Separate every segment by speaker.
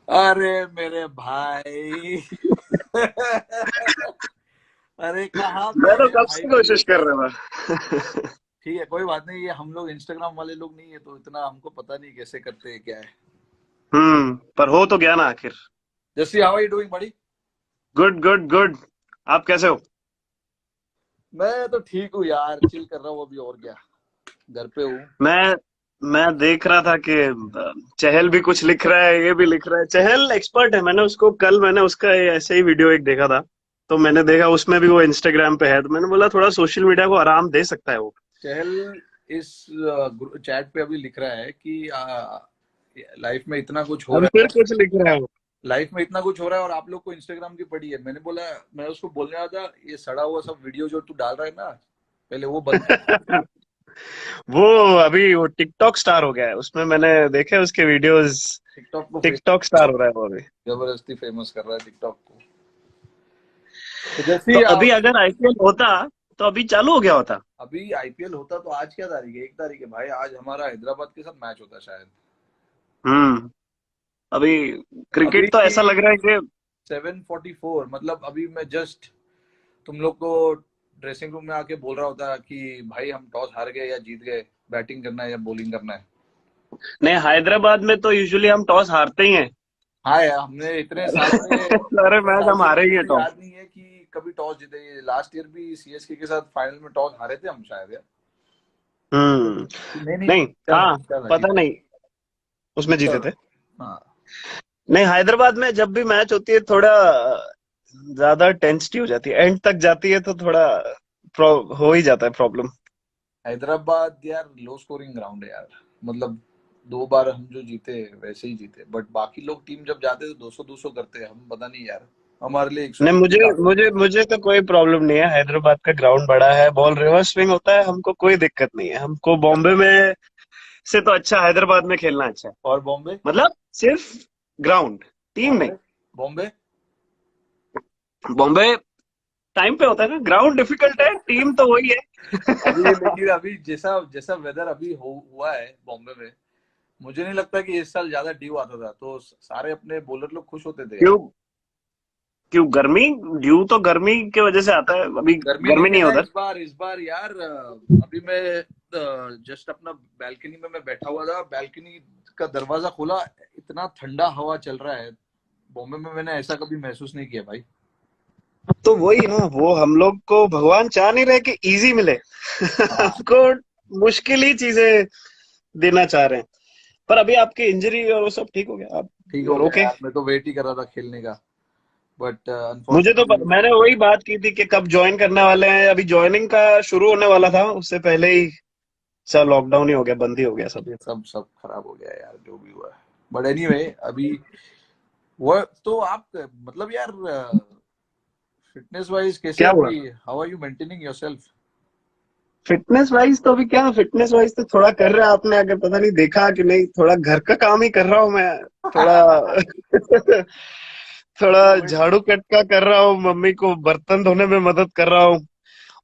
Speaker 1: अरे मेरे भाई। अरे कहाँ पे
Speaker 2: मैं तो कब से कोशिश कर
Speaker 1: आईपीएल।
Speaker 2: रहा था।
Speaker 1: ठीक है, कोई बात नहीं, ये हम लोग इंस्टाग्राम वाले लोग नहीं है तो इतना हमको पता नहीं कैसे करते हैं क्या है।
Speaker 2: पर हो तो गया ना आखिर।
Speaker 1: Jassi, how are you doing buddy?
Speaker 2: Good good good. आप कैसे हो?
Speaker 1: मैं तो ठीक हूँ यार, चिल कर रहा हूँ अभी, और क्या। घर पे हूँ।
Speaker 2: मैं मैं देख रहा था कि चहल भी कुछ लिख रहा है, ये भी लिख रहा है। चहल एक्सपर्ट है। मैंने उसका ऐसे ही वीडियो एक देखा था। तो मैंने देखा उसमें भी वो इंस्टाग्राम पे है, तो मैंने बोला थोड़ा सोशल मीडिया को आराम दे सकता है वो।
Speaker 1: चहल इस चैट पे अभी लिख रहा है कि लाइफ में इतना कुछ हो
Speaker 2: अब
Speaker 1: रहा
Speaker 2: फिर
Speaker 1: है।
Speaker 2: कुछ लिख रहा है वो।
Speaker 1: लाइफ में इतना कुछ हो रहा है और आप लोग को इंस्टाग्राम की पड़ी है। मैंने बोला, मैं उसको बोलने रहा था, ये सड़ा हुआ सब वीडियो जो तू डाल रहा है ना, पहले वो बंद कर।
Speaker 2: वो अभी वो टिकटॉक स्टार हो गया है, उसमें मैंने देखे उसके वीडियोस।
Speaker 1: टिकटॉक को
Speaker 2: टिकटॉक स्टार हो रहा है वो अभी।
Speaker 1: जबरदस्ती फेमस कर रहा है टिकटॉक को। तो
Speaker 2: तो
Speaker 1: जैसे
Speaker 2: अभी अगर आईपीएल होता तो अभी चालू हो गया होता।
Speaker 1: अभी आईपीएल होता तो आज क्या तारीख है? 1 तारीख है भाई, आज हमारा हैदराबाद के साथ मैच होता शायद।
Speaker 2: हम्म। अभी
Speaker 1: अभी
Speaker 2: क्रिकेट तो ऐसा लग रहा है कि
Speaker 1: 7:44, मतलब अभी मैं जस्ट तुम लोग को ड्रेसिंग रूम में आके बोल रहा होता कि भाई हम टॉस हार गए या जीत गए, बैटिंग करना है या बॉलिंग करना है।
Speaker 2: नहीं, हैदराबाद में तो यूजुअली हम टॉस हारते ही हैं।
Speaker 1: हाँ यार, हमने
Speaker 2: सारे
Speaker 1: इतने
Speaker 2: मैच
Speaker 1: साल
Speaker 2: हम
Speaker 1: से
Speaker 2: हारे
Speaker 1: मुझे
Speaker 2: ही हैं
Speaker 1: तो
Speaker 2: टॉस।
Speaker 1: याद नहीं है कि कभी टॉस जीते। लास्ट ईयर भी सीएसके के साथ फाइनल में टॉस हारे थे हम शायद यार।
Speaker 2: हम्म।
Speaker 1: नहीं नहीं,
Speaker 2: नहीं।
Speaker 1: जीता था,
Speaker 2: हाँ।
Speaker 1: जीता था,
Speaker 2: पता
Speaker 1: जीता
Speaker 2: नहीं। उसमें
Speaker 1: था।
Speaker 2: जीते थे।
Speaker 1: हाँ।
Speaker 2: नहीं, हैदराबाद में जब भी मैच होती है थोड़ा ज्यादा टेंसिटी हो जाती है, एंड तक जाती है तो थोड़ा हो ही जाता है प्रॉब्लम।
Speaker 1: हैदराबाद यार लो स्कोरिंग ग्राउंड है यार। मतलब 2 बार हम जो जीते वैसे ही जीते, बट बाकी लोग टीम जब जाते तो 200-200 करते हैं, हम पता नहीं यार। हमारे लिए
Speaker 2: नहीं,
Speaker 1: 120 ही
Speaker 2: मुझे
Speaker 1: काफी
Speaker 2: मुझे मुझे तो कोई प्रॉब्लम नहीं है। हैदराबाद का ग्राउंड बड़ा है, बॉल रिवर्स स्विंग होता है, हमको कोई दिक्कत नहीं है। हमको
Speaker 1: है।
Speaker 2: बॉम्बे में से तो अच्छा हैदराबाद में खेलना अच्छा है।
Speaker 1: और बॉम्बे।
Speaker 2: मतलब सिर्फ ग्राउंड, टीम नहीं।
Speaker 1: बॉम्बे। बॉम्बे।
Speaker 2: बॉम्बे टाइम पे होता है ना, ग्राउंड डिफिकल्ट है, टीम तो वही
Speaker 1: अभी
Speaker 2: है।
Speaker 1: लेकिन अभी जैसा जैसा वेदर अभी हुआ है बॉम्बे में, मुझे नहीं लगता कि इस साल ज्यादा ड्यू आता था, तो सारे अपने बॉलर लोग खुश होते थे यार।
Speaker 2: क्यों? क्यों गर्मी? ड्यू तो गर्मी की वजह से आता है, अभी
Speaker 1: गर्मी नहीं
Speaker 2: गर्मी नहीं है
Speaker 1: है
Speaker 2: उधर।
Speaker 1: इस बार यार। अभी मैं जस्ट अपना बैल्कनी में मैं बैठा हुआ था, बैल्कनी का दरवाजा खोला, इतना ठंडा हवा चल रहा है। बॉम्बे में मैंने ऐसा कभी महसूस नहीं किया भाई।
Speaker 2: तो वही ना, वो हम लोग को भगवान चाह नहीं रहे कि इजी मिले।
Speaker 1: हाँ।
Speaker 2: हमको मुश्किल ही चीजें देना चाह रहे हैं। पर अभी आपकी इंजरी और वो सब ठीक हो गया, आप
Speaker 1: ठीक
Speaker 2: यू
Speaker 1: हो
Speaker 2: आर
Speaker 1: गया
Speaker 2: ओके?
Speaker 1: यार, मैं तो वेट ही कर रहा था खेलने का, बट
Speaker 2: मुझे तो
Speaker 1: अनफॉर्चुनेटली।
Speaker 2: मैंने वही बात की थी कि कब ज्वाइन करने वाले हैं। अभी ज्वाइनिंग का शुरू होने वाला था, उससे पहले ही सब लॉकडाउन ही हो गया, बंद ही हो गया सब।
Speaker 1: ये सब सब खराब हो गया यार, जो भी हुआ है। बट एनीवे, अभी वो तो आप मतलब यार, फिटनेस वाइज कैसे
Speaker 2: क्या हुआ?
Speaker 1: अभी, how are you maintaining yourself?
Speaker 2: Fitness wise तो अभी क्या, फिटनेस वाइज तो थोड़ा कर रहा है। आपने अगर पता नहीं देखा कि नहीं, थोड़ा घर का काम ही कर रहा हूँ मैं। थोड़ा थोड़ा
Speaker 1: तो वेट।
Speaker 2: झाड़ू कटका कर रहा हूँ, मम्मी को बर्तन धोने में मदद कर रहा हूँ।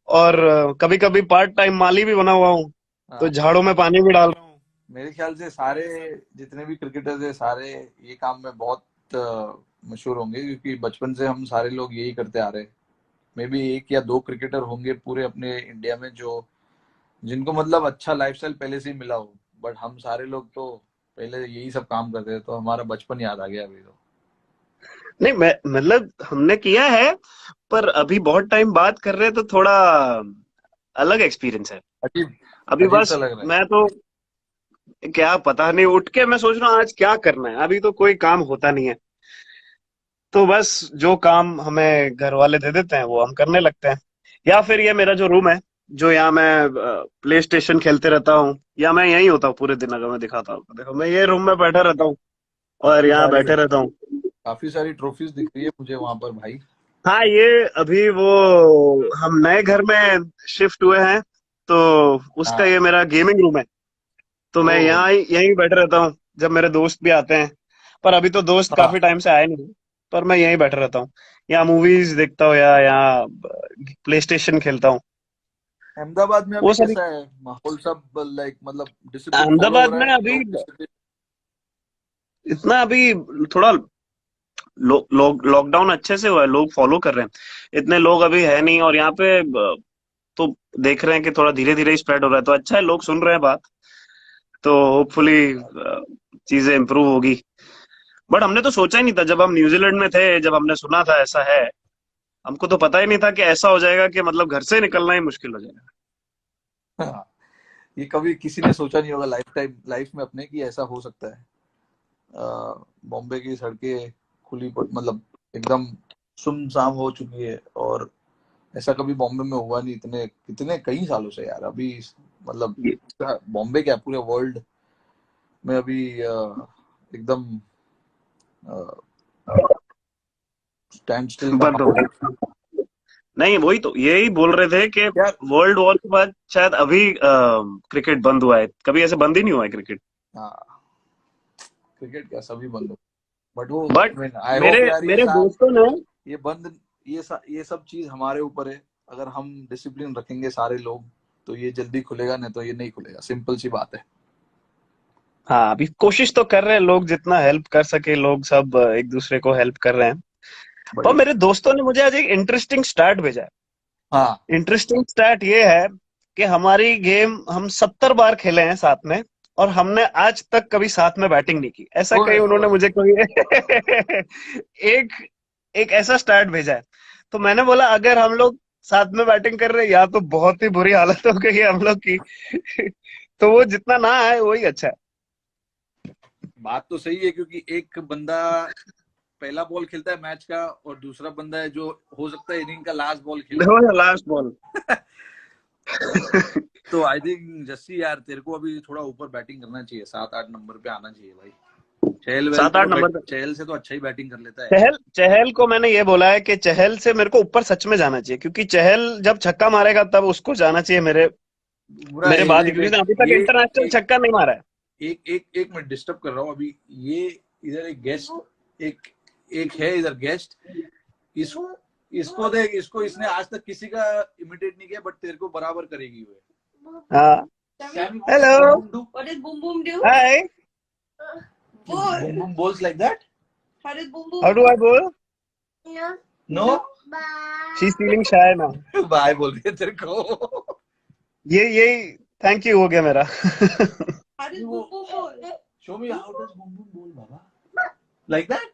Speaker 2: और कभी कभी पार्ट टाइम माली भी बना हुआ हूँ, तो
Speaker 1: हाँ,
Speaker 2: झाड़ू में पानी भी डाल रहा हूँ।
Speaker 1: मेरे ख्याल से सारे जितने भी क्रिकेटर्स है सारे ये काम में बहुत मशहूर होंगे, क्योंकि बचपन से हम सारे लोग यही करते आ रहे हैं। मे बी 1 या 2 क्रिकेटर होंगे पूरे अपने इंडिया में जो जिनको मतलब अच्छा लाइफस्टाइल पहले से ही मिला हो, बट हम सारे लोग तो पहले यही सब काम करते थे, तो हमारा बचपन याद आ गया अभी तो।
Speaker 2: नहीं, मैं मतलब हमने किया है, पर अभी बहुत टाइम बात कर रहे हैं तो थोड़ा अलग एक्सपीरियंस है।
Speaker 1: अजीब,
Speaker 2: अभी
Speaker 1: अजीब सा
Speaker 2: बस
Speaker 1: लग रहा है।
Speaker 2: मैं तो क्या पता नहीं, उठ के मैं सोच रहा हूँ आज क्या करना है। अभी तो कोई काम होता नहीं है, तो बस जो काम हमें घर वाले दे देते हैं वो हम करने लगते हैं। या फिर ये मेरा जो रूम है, जो यहाँ मैं प्ले स्टेशन खेलते रहता हूँ, या मैं यहीं होता हूँ पूरे दिन। अगर मैं दिखाता हूँ, देखो मैं ये रूम में बैठा रहता हूँ और
Speaker 1: काफी
Speaker 2: यहाँ
Speaker 1: सारी
Speaker 2: बैठे रहता हूँ।
Speaker 1: काफी सारी ट्रॉफीज दिख रही है मुझे वहां पर भाई।
Speaker 2: हाँ, ये अभी वो हम नए घर में शिफ्ट हुए हैं, तो उसका
Speaker 1: हाँ।
Speaker 2: ये मेरा गेमिंग रूम है। तो मैं
Speaker 1: ओ।
Speaker 2: यहीं बैठे रहता हूँ जब मेरे दोस्त भी आते हैं। पर अभी तो दोस्त काफी
Speaker 1: हाँ।
Speaker 2: टाइम से आए नहीं, पर मैं यहीं बैठा रहता हूँ। यहाँ मूवीज देखता हूँ या यहाँ प्ले स्टेशन खेलता हूँ।
Speaker 1: अहमदाबाद में
Speaker 2: वो
Speaker 1: अभी
Speaker 2: सब।
Speaker 1: कैसा है माहौल सब, लाइक मतलब डिसिप्लिन फॉलो हो
Speaker 2: अहमदाबाद
Speaker 1: रहा
Speaker 2: में
Speaker 1: है,
Speaker 2: अभी
Speaker 1: लोग डिसिप्लिन?
Speaker 2: इतना अभी थोड़ा लॉकडाउन अच्छे से हुआ है, लोग फॉलो कर रहे हैं, इतने लोग अभी है नहीं, और यहाँ पे तो देख रहे हैं कि थोड़ा धीरे धीरे स्प्रेड हो रहा है, तो अच्छा है, लोग सुन रहे हैं बात, तो होपफुली चीजें इंप्रूव होगी। बट हमने तो सोचा ही नहीं था जब हम न्यूजीलैंड में थे, जब हमने सुना था ऐसा है, हमको तो पता ही नहीं था कि ऐसा हो जाएगा कि मतलब घर से निकलना ही मुश्किल हो जाएगा।
Speaker 1: हाँ, ये कभी किसी ने सोचा नहीं होगा लाइफ में अपने कि ऐसा हो सकता है। बॉम्बे की सड़कें मतलब एकदम सुमसाम हो चुकी है, और ऐसा कभी बॉम्बे में हुआ नहीं इतने कितने कई सालों से यार। अभी मतलब
Speaker 2: ये
Speaker 1: बॉम्बे क्या पूरे वर्ल्ड में अभी एकदम स्टैंड स्टिल का
Speaker 2: बंद हो
Speaker 1: माहौल है।
Speaker 2: गया। नहीं, वही तो यही बोल रहे थे कि
Speaker 1: यार
Speaker 2: वर्ल्ड वॉर के बाद शायद अभी क्रिकेट बंद हुआ है, कभी ऐसे बंद ही नहीं हुआ है क्रिकेट।
Speaker 1: हाँ, क्रिकेट क्या सभी बंद हो, बट वो
Speaker 2: बट
Speaker 1: आई
Speaker 2: मेरे
Speaker 1: होप यार ये
Speaker 2: मेरे
Speaker 1: साल
Speaker 2: दोस्तों ने
Speaker 1: ये बंद ये सब चीज हमारे ऊपर है। अगर हम डिसिप्लिन रखेंगे सारे लोग तो ये जल्दी खुलेगा, नहीं तो ये नहीं खुलेगा, सिंपल सी बात है।
Speaker 2: हाँ, अभी कोशिश तो कर रहे हैं लोग, जितना हेल्प कर सके लोग सब एक दूसरे को हेल्प कर रहे हैं। पर
Speaker 1: बढ़िया।
Speaker 2: मेरे दोस्तों ने मुझे आज एक इंटरेस्टिंग स्टार्ट भेजा है।
Speaker 1: हाँ।
Speaker 2: इंटरेस्टिंग स्टार्ट ये है कि हमारी गेम हम 70 बार खेले हैं साथ में, और हमने आज तक कभी साथ में बैटिंग नहीं की, ऐसा
Speaker 1: ओए
Speaker 2: कहीं उन्होंने
Speaker 1: ओए
Speaker 2: मुझे कोई एक एक ऐसा स्टार्ट भेजा है। तो मैंने बोला अगर हम लोग साथ में बैटिंग कर रहे हैं, या तो बहुत ही बुरी हालत हो गई है हम लोग की तो वो जितना ना आए वही अच्छा है।
Speaker 1: बात तो सही है, क्योंकि एक बंदा पहला बॉल खेलता है मैच का, और दूसरा बंदा है जो हो सकता है इनिंग का लास्ट बॉल खेल रहा
Speaker 2: देखो लास्ट बॉल।
Speaker 1: है। तो आई थिंक जस्सी यार तेरे को अभी थोड़ा ऊपर बैटिंग करना चाहिए, 7-8 नंबर पे आना चाहिए भाई।
Speaker 2: सात आठ नंबर पे
Speaker 1: चहल से तो अच्छा ही बैटिंग कर लेता है।
Speaker 2: चहल चहल को मैंने ये बोला है कि चहल से मेरे को ऊपर सच में जाना चाहिए, क्योंकि चहल जब छक्का मारेगा तब उसको जाना चाहिए मेरे
Speaker 1: बुरा
Speaker 2: मेरे
Speaker 1: है,
Speaker 2: बाद ही,
Speaker 1: वेट
Speaker 2: क्योंकि
Speaker 1: वेट
Speaker 2: उसने अभी तक
Speaker 1: ये
Speaker 2: इंटरनेशनल
Speaker 1: एक
Speaker 2: छक्का नहीं मारा है।
Speaker 1: एक मिनट डिस्टर्ब कर रहा हूँ अभी। ये इधर एक गेस्ट एक एक है इधर गेस्ट। इस इसको देख, इसको इसने आज तक किसी का इमिटेट नहीं किया, बट तेरे को बराबर करेगी वो।
Speaker 2: हाँ।
Speaker 1: Can
Speaker 2: hello.
Speaker 1: boom boom do? What does boom boom do?
Speaker 2: Hi.
Speaker 1: Boom boom balls like that? How does boom boom
Speaker 2: how do
Speaker 1: do?
Speaker 2: I bowl?
Speaker 1: No. No?
Speaker 2: She is feeling shy now.
Speaker 1: Bye बोल रही है तेरे को।
Speaker 2: ये यही thank you हो गया मेरा
Speaker 1: How does boom boom ball? Show me how does boom boom ball, Baba. Like that?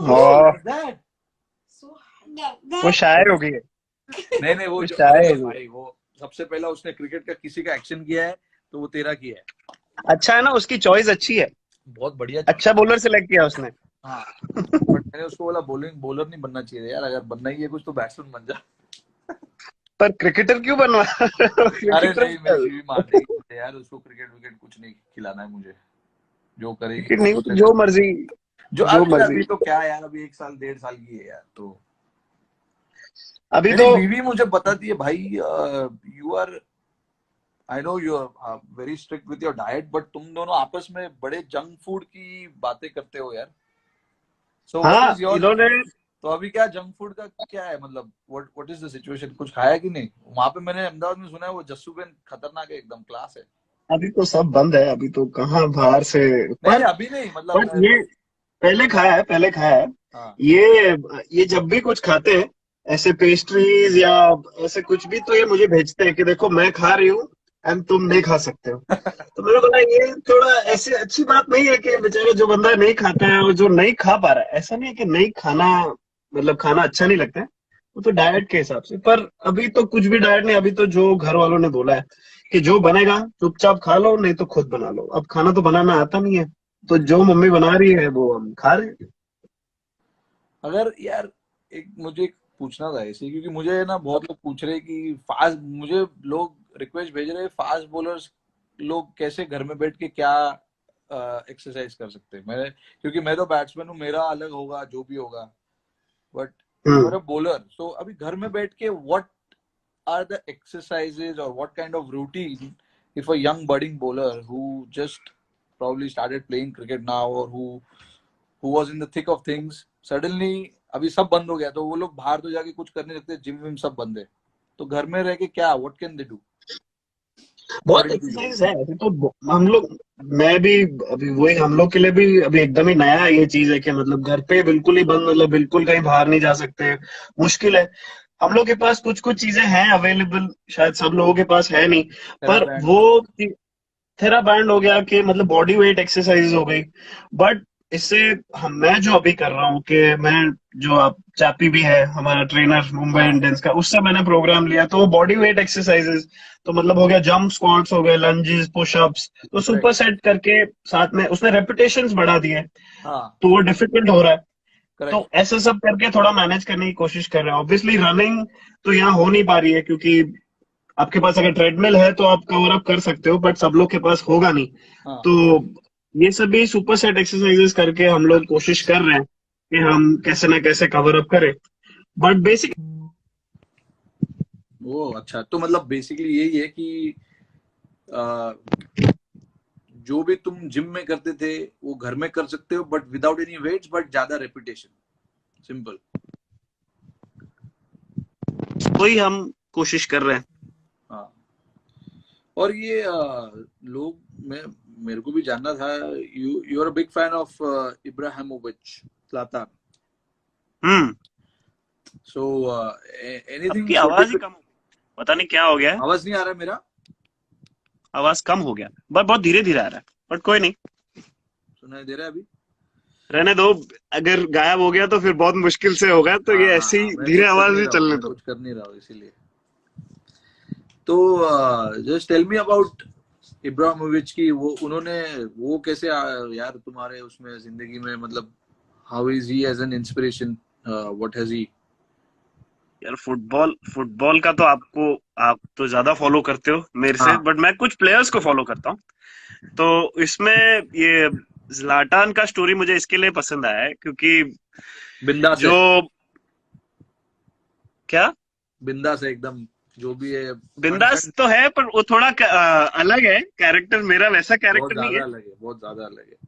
Speaker 2: हाँ,
Speaker 1: Like that?
Speaker 2: वो शायर हो गई है।
Speaker 1: नहीं नहीं, वो
Speaker 2: वो
Speaker 1: जो
Speaker 2: शायर
Speaker 1: अरे
Speaker 2: हो गई है।
Speaker 1: भाई वो सबसे पहला उसने क्रिकेट का किसी का एक्शन किया है, तो वो तेरा किया है।
Speaker 2: अच्छा है ना, उसकी चॉइस अच्छी है।
Speaker 1: बहुत बढ़िया
Speaker 2: अच्छा
Speaker 1: चॉइस।
Speaker 2: बॉलर सिलेक्ट किया उसने।
Speaker 1: हाँ, बट मैंने उसको बोला बॉलर नहीं बनना चाहिए यार, अगर बनना ही है कुछ तो बैट्समैन बन जा।
Speaker 2: पर क्रिकेटर क्यों बनवा
Speaker 1: अरे
Speaker 2: क्रिकेटर
Speaker 1: नहीं, मेरी बीवी मान रही है यार, उसको क्रिकेट विकेट कुछ नहीं खिलाना है मुझे। जो करेगी
Speaker 2: क्रिकेट
Speaker 1: वो
Speaker 2: नहीं, वो तो
Speaker 1: उससे
Speaker 2: जो
Speaker 1: कर।
Speaker 2: मर्जी।
Speaker 1: जो
Speaker 2: जो
Speaker 1: अभी
Speaker 2: मर्जी।
Speaker 1: अभी तो क्या यार, अभी 1 साल 1.5 साल की है यार, तो
Speaker 2: अभी
Speaker 1: मेरी
Speaker 2: तो
Speaker 1: बीवी मुझे बताती है भाई, you are I know you are very strict with your diet, but तुम दोनों आपस में बड़े जंक फूड की बातें करते हो यार। सो व्हाट
Speaker 2: हाँ
Speaker 1: इज योर,
Speaker 2: इन्होंने
Speaker 1: तो अभी क्या जंक फूड का क्या है, मतलब व्हाट इज द सिचुएशन, कुछ खाया कि नहीं? वहां पे मैंने अहमदाबाद में सुना है वो जस्सू बेन खतरनाक है, एकदम क्लास है।
Speaker 2: अभी तो सब बंद है, अभी तो कहाँ बाहर से।
Speaker 1: नहीं
Speaker 2: पर
Speaker 1: नहीं अभी नहीं, मतलब
Speaker 2: पर ये पहले खाया है, पहले खाया है।
Speaker 1: हाँ।
Speaker 2: ये जब भी कुछ खाते हैं ऐसे पेस्ट्रीज या ऐसे कुछ भी, तो ये मुझे भेजते हैं कि देखो मैं खा रही हूँ एंड तुम नहीं खा सकते हो। तो मैंने बोला ये थोड़ा ऐसे अच्छी बात नहीं है कि बेचारे जो बंदा नहीं खाता है और जो नहीं खा पा रहा है, ऐसा नहीं है कि नहीं खाना मतलब खाना अच्छा नहीं लगता है, वो तो डाइट के हिसाब से। पर अभी तो कुछ भी डाइट नहीं, अभी तो जो घर वालों ने बोला है कि जो बनेगा चुपचाप खा लो, नहीं तो खुद बना लो। अब खाना तो बनाना आता नहीं है, तो जो मम्मी बना रही है वो हम खा रहे हैं।
Speaker 1: अगर यार एक मुझे एक पूछना था ऐसे, क्योंकि मुझे ना बहुत लोग पूछ रहे हैं कि फास्ट, मुझे लोग रिक्वेस्ट भेज रहे हैं फास्ट बॉलर्स लोग कैसे घर में बैठ के क्या एक्सरसाइज कर सकते हैं। मैं क्योंकि मैं तो बैट्समैन हूँ, मेरा अलग होगा जो भी होगा, but you are
Speaker 2: hmm.
Speaker 1: A bowler, so अभी घर में बैठ के what are the exercises or what kind of routine if a young budding bowler who just probably started playing cricket now, or who was in the thick of things, suddenly अभी सब बंद हो गया, तो वो लोग बाहर तो जाके कुछ करने लगते, जिम विम सब बंद है, तो घर में रह के क्या, what can they do?
Speaker 2: बहुत
Speaker 1: अकॉर्डिंग टू यू?
Speaker 2: एक्सरसाइज है ऐसे तो हम लोग, मैं भी अभी वही, हम लोग के लिए भी अभी एकदम ही नया ये चीज है कि मतलब घर पे बिल्कुल ही बंद, मतलब बिल्कुल कहीं बाहर नहीं जा सकते, मुश्किल है। हम लोग के पास कुछ कुछ चीजें हैं अवेलेबल, शायद सब लोगों के पास है नहीं,
Speaker 1: तेरा
Speaker 2: पर
Speaker 1: बैंड
Speaker 2: वो
Speaker 1: हो गया।
Speaker 2: थेरा बैंड हो गया कि मतलब बॉडी वेट एक्सरसाइज हो गई। बट इससे मैं जो अभी कर रहा हूँ कि मैं, जो आप चापी भी है हमारा ट्रेनर मुंबई
Speaker 1: हाँ,
Speaker 2: इंडियंस का, उससे मैंने प्रोग्राम लिया, तो वो बॉडी वेट एक्सरसाइजेस, तो मतलब हो गया जंप स्क्वाट्स हो गए, लंजेस, पुशअप्स, तो सुपर
Speaker 1: करेक्ट।
Speaker 2: सेट करके साथ में उसने रेपिटेशंस बढ़ा दिए,
Speaker 1: हाँ,
Speaker 2: तो वो डिफिकल्ट हो रहा है। तो
Speaker 1: करेक्ट।
Speaker 2: ऐसे सब करके थोड़ा मैनेज करने की कोशिश कर रहे हैं। ऑब्वियसली रनिंग तो यहाँ हो नहीं पा रही है, क्योंकि आपके पास अगर ट्रेडमिल है तो आप कवर अप कर सकते हो, बट सब लोग के पास होगा नहीं।
Speaker 1: हाँ।
Speaker 2: तो ये सभी सुपर सेट एक्सरसाइजेस करके हम लोग कोशिश कर रहे हैं कि हम कैसे ना कैसे कवर अप करें, बट बेसिक।
Speaker 1: वो अच्छा, तो मतलब बेसिकली यही है कि अ, जो भी तुम जिम में करते थे वो घर में कर सकते हो, but without any weights, but ज्यादा रेपिटेशन। सिंपल।
Speaker 2: वही हम कोशिश कर रहे हैं।
Speaker 1: हाँ। और ये लोग, मैं मेरे को भी जानना था, you are a big fan of Ibrahimovic, Zlatan.
Speaker 2: Hmm.
Speaker 1: So anything
Speaker 2: आपकी आवाज ही
Speaker 1: पर्टिकुलर?
Speaker 2: कम हो गई, पता नहीं क्या हो गया है।
Speaker 1: आवाज नहीं आ रहा है मेरा?
Speaker 2: आवाज कम हो गया, बट बहुत धीरे धीरे आ रहा है, बट कोई नहीं,
Speaker 1: सुनाई दे रहा है अभी?
Speaker 2: रहने दो। अगर गायब हो गया तो फिर बहुत मुश्किल से होगा, तो
Speaker 1: हाँ
Speaker 2: ये
Speaker 1: हाँ
Speaker 2: ऐसी
Speaker 1: हाँ,
Speaker 2: ही
Speaker 1: मैं
Speaker 2: धीरे
Speaker 1: कुछ कर
Speaker 2: आवाज
Speaker 1: नहीं
Speaker 2: भी
Speaker 1: रहा हूँ,
Speaker 2: चलने
Speaker 1: मैं
Speaker 2: दो।
Speaker 1: कुछ कर नहीं रहा हूँ इसीलिए। तो just tell me about Ibrahimovic की, वो उन्होंने, वो कैसे यार तुम्हारे उसमें जिंदगी में, मतलब how is he as an inspiration, what has he?
Speaker 2: यार फुटबॉल फुटबॉल का तो आप तो ज्यादा फॉलो करते हो मेरे से,
Speaker 1: हाँ,
Speaker 2: बट मैं कुछ प्लेयर्स को फॉलो करता हूँ। तो इसमें ये ज़्लाटान का स्टोरी मुझे इसके लिए पसंद आया है क्योंकि
Speaker 1: बिंदास है।
Speaker 2: जो, क्या,
Speaker 1: बिंदास है एकदम, जो भी है।
Speaker 2: बिंदास
Speaker 1: कॉन्फिडेंट।
Speaker 2: तो है, पर वो थोड़ा अलग है कैरेक्टर, मेरा वैसा
Speaker 1: बहुत
Speaker 2: कैरेक्टर नहीं
Speaker 1: ज्यादा
Speaker 2: है।
Speaker 1: अलग है, बहुत ज्यादा अलग है।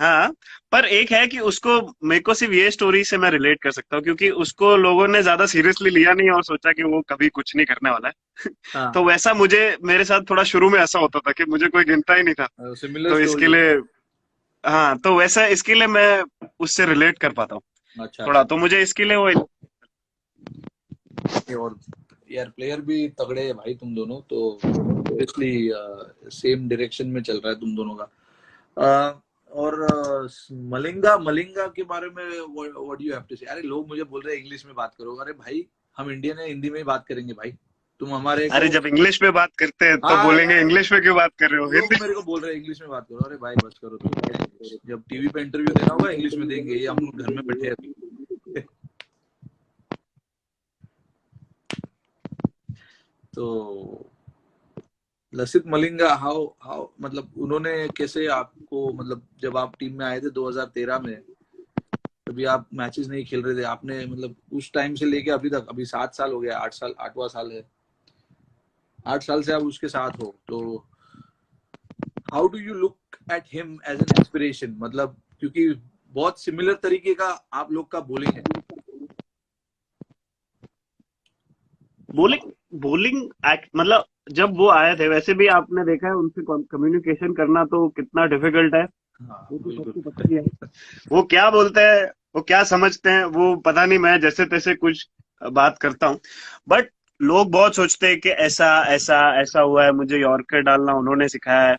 Speaker 2: हाँ, पर एक है कि उसको, मेरे को सिर्फ ये स्टोरी से मैं रिलेट कर सकता हूँ, क्योंकि उसको लोगों ने ज्यादा सीरियसली लिया नहीं और सोचा कि वो कभी कुछ नहीं करने वाला है। तो
Speaker 1: हाँ,
Speaker 2: वैसा मुझे, मेरे साथ थोड़ा शुरू में ऐसा होता था कि मुझे कोई गिनता ही नहीं था।
Speaker 1: सिमिलर
Speaker 2: तो
Speaker 1: स्टोरी
Speaker 2: इसके
Speaker 1: है।
Speaker 2: लिए, हाँ, तो वैसा इसके लिए मैं उससे रिलेट कर पाता हूँ
Speaker 1: अच्छा
Speaker 2: थोड़ा,
Speaker 1: अच्छा।
Speaker 2: तो मुझे इसके लिए वो।
Speaker 1: और यार प्लेयर भी तगड़े है भाई तुम दोनों, तो ऑब्वियसली सेम डायरेक्शन में चल रहा है तुम दोनों का। और मलिंगा मलिंगा के बारे में व्हाट यू हैव टू से? अरे लोग मुझे बोल रहे हैं इंग्लिश में बात करो। अरे भाई, हम इंडियन है, हिंदी में ही बात करेंगे भाई। तुम हमारे
Speaker 2: अरे
Speaker 1: को,
Speaker 2: जब इंग्लिश में बात करते हैं तो
Speaker 1: हाँ
Speaker 2: बोलेंगे
Speaker 1: यार,
Speaker 2: इंग्लिश में क्यों बात कर रहे हो,
Speaker 1: लोग
Speaker 2: हिंदी।
Speaker 1: मेरे को बोल रहे हैं इंग्लिश में बात करो। अरे भाई बस करो तुम, क्या इंग्लिश? जब टीवी पे इंटरव्यू देना होगा इंग्लिश में देंगे, ये हम लोग घर में बैठे हैं अभी। तो लसित मलिंगा, हाउ हाउ, मतलब उन्होंने कैसे आपको, मतलब जब आप टीम में आए थे 2013 में, तभी आप मैचेस नहीं खेल रहे थे आपने, मतलब उस टाइम से लेके अभी तक, अभी 7 साल हो गया, 8 साल, 8वां साल है, 8 साल से आप उसके साथ हो, तो how do you look at him as an inspiration? मतलब क्योंकि बहुत सिमिलर तरीके का आप लोग का बोलिंग है।
Speaker 2: बोलिंग बोलिंग एक्ट मतलब, जब वो आए थे, वैसे भी आपने देखा है उनसे कम्युनिकेशन करना तो कितना डिफिकल्ट है,
Speaker 1: हाँ
Speaker 2: वो तो
Speaker 1: बिल्कुल।
Speaker 2: सबको पता ही है। वो क्या बोलते हैं, वो क्या समझते हैं, वो पता नहीं, मैं जैसे तैसे कुछ बात करता हूँ, बट लोग बहुत सोचते हैं कि ऐसा ऐसा ऐसा हुआ है, मुझे यॉर्कर डालना उन्होंने सिखाया है।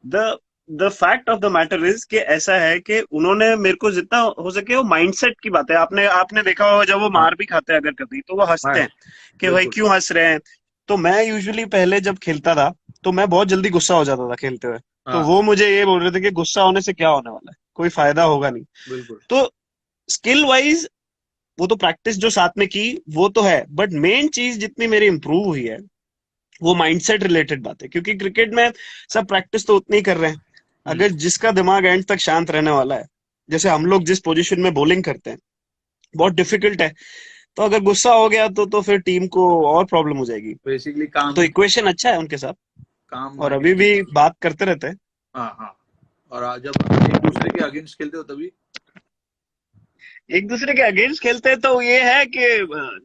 Speaker 2: The the fact of the matter is कि ऐसा है कि उन्होंने मेरे को जितना हो सके, वो माइंडसेट की बात है, आपने आपने देखा होगा जब वो
Speaker 1: हाँ
Speaker 2: मार भी खाते हैं अगर कभी, तो वो
Speaker 1: हाँ,
Speaker 2: हंसते हैं कि भाई
Speaker 1: बिल्कुल।
Speaker 2: क्यों हंस रहे हैं। तो मैं यूजुअली पहले जब खेलता था, तो मैं बहुत जल्दी गुस्सा हो जाता था खेलते हुए। तो
Speaker 1: हाँ
Speaker 2: वो मुझे ये बोल रहे थे कि गुस्सा होने से क्या होने वाला है, कोई फायदा होगा नहीं।
Speaker 1: बिल्कुल।
Speaker 2: तो स्किल वाइज वो तो प्रैक्टिस जो साथ में की वो तो है, बट मेन चीज जितनी मेरी इंप्रूव हुई है वो माइंडसेट रिलेटेड बात है, क्योंकि क्रिकेट में सब प्रैक्टिस तो उतनी ही कर रहे हैं।
Speaker 1: हम्म।
Speaker 2: अगर जिसका दिमाग एंड तक शांत रहने वाला है, जैसे हम लोग जिस पोजीशन में बॉलिंग करते हैं, बहुत डिफिकल्ट है। तो अगर गुस्सा हो गया तो फिर टीम को और प्रॉब्लम हो जाएगी।
Speaker 1: बेसिकली
Speaker 2: तो
Speaker 1: काम,
Speaker 2: इक्वेशन अच्छा है उनके साथ,
Speaker 1: काम
Speaker 2: और
Speaker 1: माइंड
Speaker 2: अभी
Speaker 1: की।
Speaker 2: भी बात करते रहते हैं।
Speaker 1: हाँ हाँ। और जब एक दूसरे के अगेंस्ट खेलते हो तभी?
Speaker 2: एक दूसरे के अगेंस्ट खेलते हैं तो ये है कि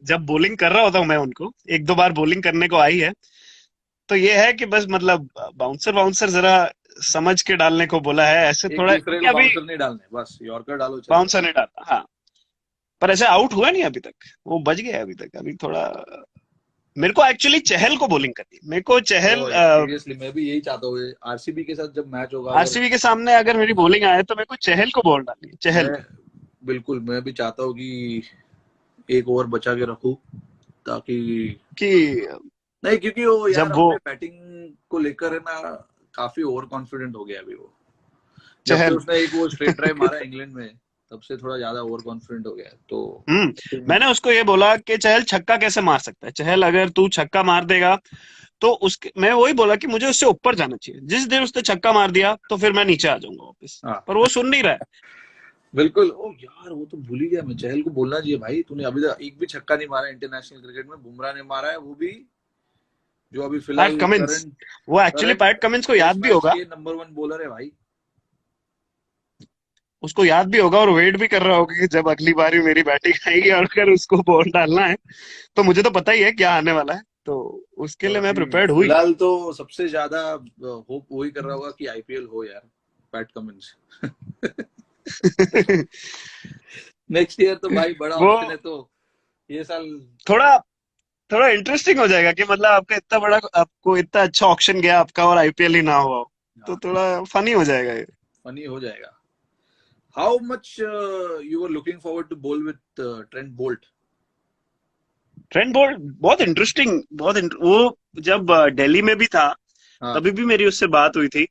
Speaker 2: जब बॉलिंग कर रहा होता हूँ मैं उनको, एक दो बार बॉलिंग करने को आई है, तो ये है कि बस मतलब बाउंसर बाउंसर जरा समझ के डालने को बोला है, ऐसे
Speaker 1: एक
Speaker 2: थोड़ा,
Speaker 1: दूसरे
Speaker 2: क्योंकि
Speaker 1: को
Speaker 2: अभी
Speaker 1: बाउंसर नहीं डालने, बस यॉर्कर डालो चलेगा।
Speaker 2: बाउंसर नहीं डालना, हाँ। पर ऐसे आउट हुआ नहीं अभी तक, वो बच गया अभी तक, अभी थोड़ा। मेरे को एक्चुअली चहल को बॉलिंग करनी है, मेरे को चहल
Speaker 1: ओ यार सीरियसली मैं भी यही चाहता हूँ, आरसीबी के साथ जब मैच होगा अगर,
Speaker 2: आरसीबी के सामने अगर मेरी बॉलिंग आए तो मेरे को चहल को बॉल डालनी है, चहल।
Speaker 1: मैं बिल्कुल मैं भी चाहता हूँ कि एक ओवर बचा के रखूं, ताकि
Speaker 2: कि
Speaker 1: नहीं, क्योंकि वो यार
Speaker 2: जब वो
Speaker 1: अपने बैटिंग को लेकर है ना, काफी ओवर कॉन्फिडेंट हो गया अभी वो। जब से
Speaker 2: चहल,
Speaker 1: उसने एक वो स्ट्रेट ड्राइव मारा इंग्लैंड में, तब से थोड़ा ज्यादा ओवर कॉन्फिडेंट हो गया है, तो
Speaker 2: मैंने उसको ये बोला कि चहल छक्का कैसे मार सकता है, चहल अगर तू छक्का मार देगा तो उसके, मैं वही बोला कि मुझे उससे ऊपर जाना चाहिए, जिस दिन उसने छक्का मार दिया तो फिर मैं नीचे आ जाऊंगा वापस।
Speaker 1: हाँ
Speaker 2: पर वो सुन नहीं रहा है।
Speaker 1: बिल्कुल। ओ यार वो तो भूल ही गया मैं, चहल को बोलना चाहिए भाई, तूने अभी तक एक भी छक्का नहीं मारा इंटरनेशनल क्रिकेट में, बुमराह ने मारा है, वो भी जो अभी
Speaker 2: पैट
Speaker 1: फिलहाल
Speaker 2: कमिंस,
Speaker 1: करंट
Speaker 2: वो एक्चुअली
Speaker 1: करंट
Speaker 2: पैट कमिंस को
Speaker 1: टेस्ट
Speaker 2: याद भी
Speaker 1: मैच
Speaker 2: होगा,
Speaker 1: के नंबर 1 बॉलर है भाई।
Speaker 2: उसको याद भी होगा और वेट भी कर रहा होगा कि जब अगली बारी मेरी बैटिंग आएगी और अगर उसको बॉल डालना है तो मुझे तो पता ही है क्या आने वाला है, तो उसके
Speaker 1: तो
Speaker 2: लिए मैं
Speaker 1: अभी
Speaker 2: प्रिपेयर्ड हुई।
Speaker 1: फिलहाल तो सबसे ज्यादा होप वही कर रहा होगा कि आईपीएल हो यार, पैट कमिंस। नेक्स्ट ईयर तो भाई बड़ा
Speaker 2: वो
Speaker 1: ऑप्शन है, तो ये साल
Speaker 2: थोड़ा थोड़ा इंटरेस्टिंग हो जाएगा कि मतलब आपका इतना बड़ा, आपको इतना अच्छा ऑप्शन गया आपका और आईपीएल ही ना हुआ हो, तो थोड़ा फनी हो जाएगा ये।
Speaker 1: फनी हो जाएगा। How much you were looking forward to bowl with Trent Boult?
Speaker 2: Trent Boult बहुत इंटरेस्टिंग, वो जब दिल्ली में भी था
Speaker 1: हाँ
Speaker 2: तभी भी मेरी उससे बात हुई थी,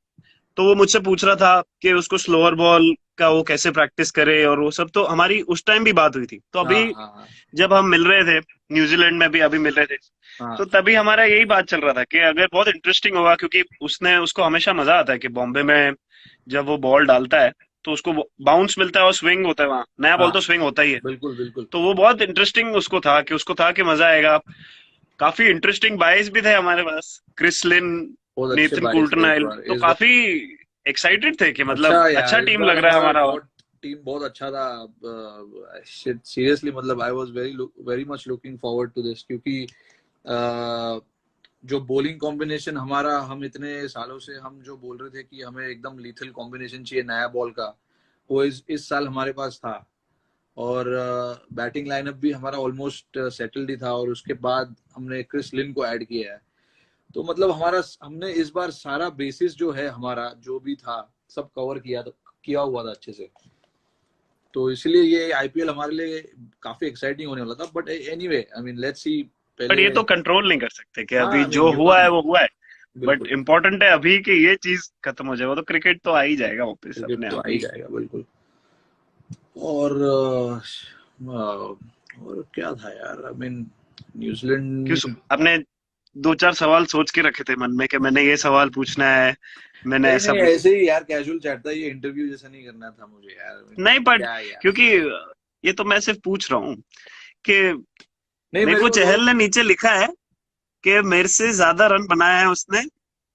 Speaker 2: तो वो मुझसे पूछ रहा था कि उसको स्लोअर बॉल का वो कैसे प्रैक्टिस करे और वो सब, तो हमारी उस टाइम भी बात हुई थी। तो
Speaker 1: हाँ
Speaker 2: अभी
Speaker 1: हाँ हाँ
Speaker 2: जब हम मिल रहे थे, न्यूजीलैंड में भी अभी मिल रहे थे, तो
Speaker 1: हाँ
Speaker 2: तभी हमारा यही बात चल रहा था कि अगर बहुत इंटरेस्टिंग होगा, क्योंकि उसने, उसको हमेशा मजा आता है कि बॉम्बे में जब वो बॉल डालता है तो उसको बाउंस मिलता है और स्विंग होता है, वहां नया बॉल
Speaker 1: हाँ
Speaker 2: तो स्विंग होता ही है।
Speaker 1: बिल्कुल बिल्कुल।
Speaker 2: तो वो बहुत इंटरेस्टिंग उसको था कि मजा आएगा। काफी इंटरेस्टिंग बाइस भी थे हमारे पास, क्रिस लिन,
Speaker 1: बहुत अच्छे
Speaker 2: नेथन
Speaker 1: बारिश थे इस
Speaker 2: कुल्टरनाइल,
Speaker 1: बार,
Speaker 2: तो
Speaker 1: इस बार
Speaker 2: काफी एक्साइटेड थे कि
Speaker 1: अच्छा
Speaker 2: मतलब
Speaker 1: यार,
Speaker 2: अच्छा
Speaker 1: इस
Speaker 2: टीम
Speaker 1: बार
Speaker 2: लग रहा है
Speaker 1: हमारा
Speaker 2: हमारा।
Speaker 1: डॉट टीम बहुत अच्छा था। सीरियसली मतलब I was very much looking forward to this, क्योंकि जो बॉलिंग कॉम्बिनेशन हमारा, हम इतने सालों से हम जो बोल रहे थे कि हमें एकदम लीथल कॉम्बिनेशन चाहिए नया बॉल का, वो इस साल हमारे पास था। और बैटिंग लाइनअप भी हमारा ऑलमोस्ट सेटल्ड ही था, और उसके बाद हमने क्रिस लिन को ऐड किया है। तो मतलब हमारा, हमने इस बार सारा बेसिस जो है हमारा जो भी था सब कवर किया हुआ था अच्छे से। तो इसलिए ये आईपीएल हमारे लिए काफी एक्साइटिंग होने वाला था, but anyway I mean let's see
Speaker 2: पर
Speaker 1: पहले।
Speaker 2: ये तो कंट्रोल नहीं कर सकते कि
Speaker 1: हाँ
Speaker 2: अभी
Speaker 1: आई मीन
Speaker 2: जो
Speaker 1: यू
Speaker 2: हुआ
Speaker 1: कांट,
Speaker 2: है वो हुआ है। बट
Speaker 1: बिल्कुल
Speaker 2: इम्पोर्टेंट है अभी कि ये चीज खत्म हो जाए, वो तो क्रिकेट तो आ ही जाएगा वापस
Speaker 1: क्रिकेट
Speaker 2: अपने
Speaker 1: तो आ
Speaker 2: आप
Speaker 1: ही
Speaker 2: ही।
Speaker 1: जाएगा बिल्कुल। और और क्या था यार, आई मीन
Speaker 2: क्यों
Speaker 1: न्यूजीलैंड।
Speaker 2: आपने दो चार सवाल सोच के रखे थे मन में कि मैंने ये सवाल पूछना है, मैंने
Speaker 1: नहीं
Speaker 2: ऐसा
Speaker 1: नहीं,
Speaker 2: पूछना
Speaker 1: ऐसे ही यार कैजुअल चैट था, ये इंटरव्यू जैसा नहीं करना था मुझे यार, I
Speaker 2: है।
Speaker 1: mean,
Speaker 2: नहीं, बट
Speaker 1: क्या यार।
Speaker 2: क्योंकि ये तो मैं सिर्फ पूछ रहा हूँ कि
Speaker 1: नहीं
Speaker 2: मेरे
Speaker 1: मेरे
Speaker 2: को
Speaker 1: को
Speaker 2: चहल
Speaker 1: लोग,
Speaker 2: ने नीचे लिखा है कि मेरे से ज्यादा रन बनाया है उसने,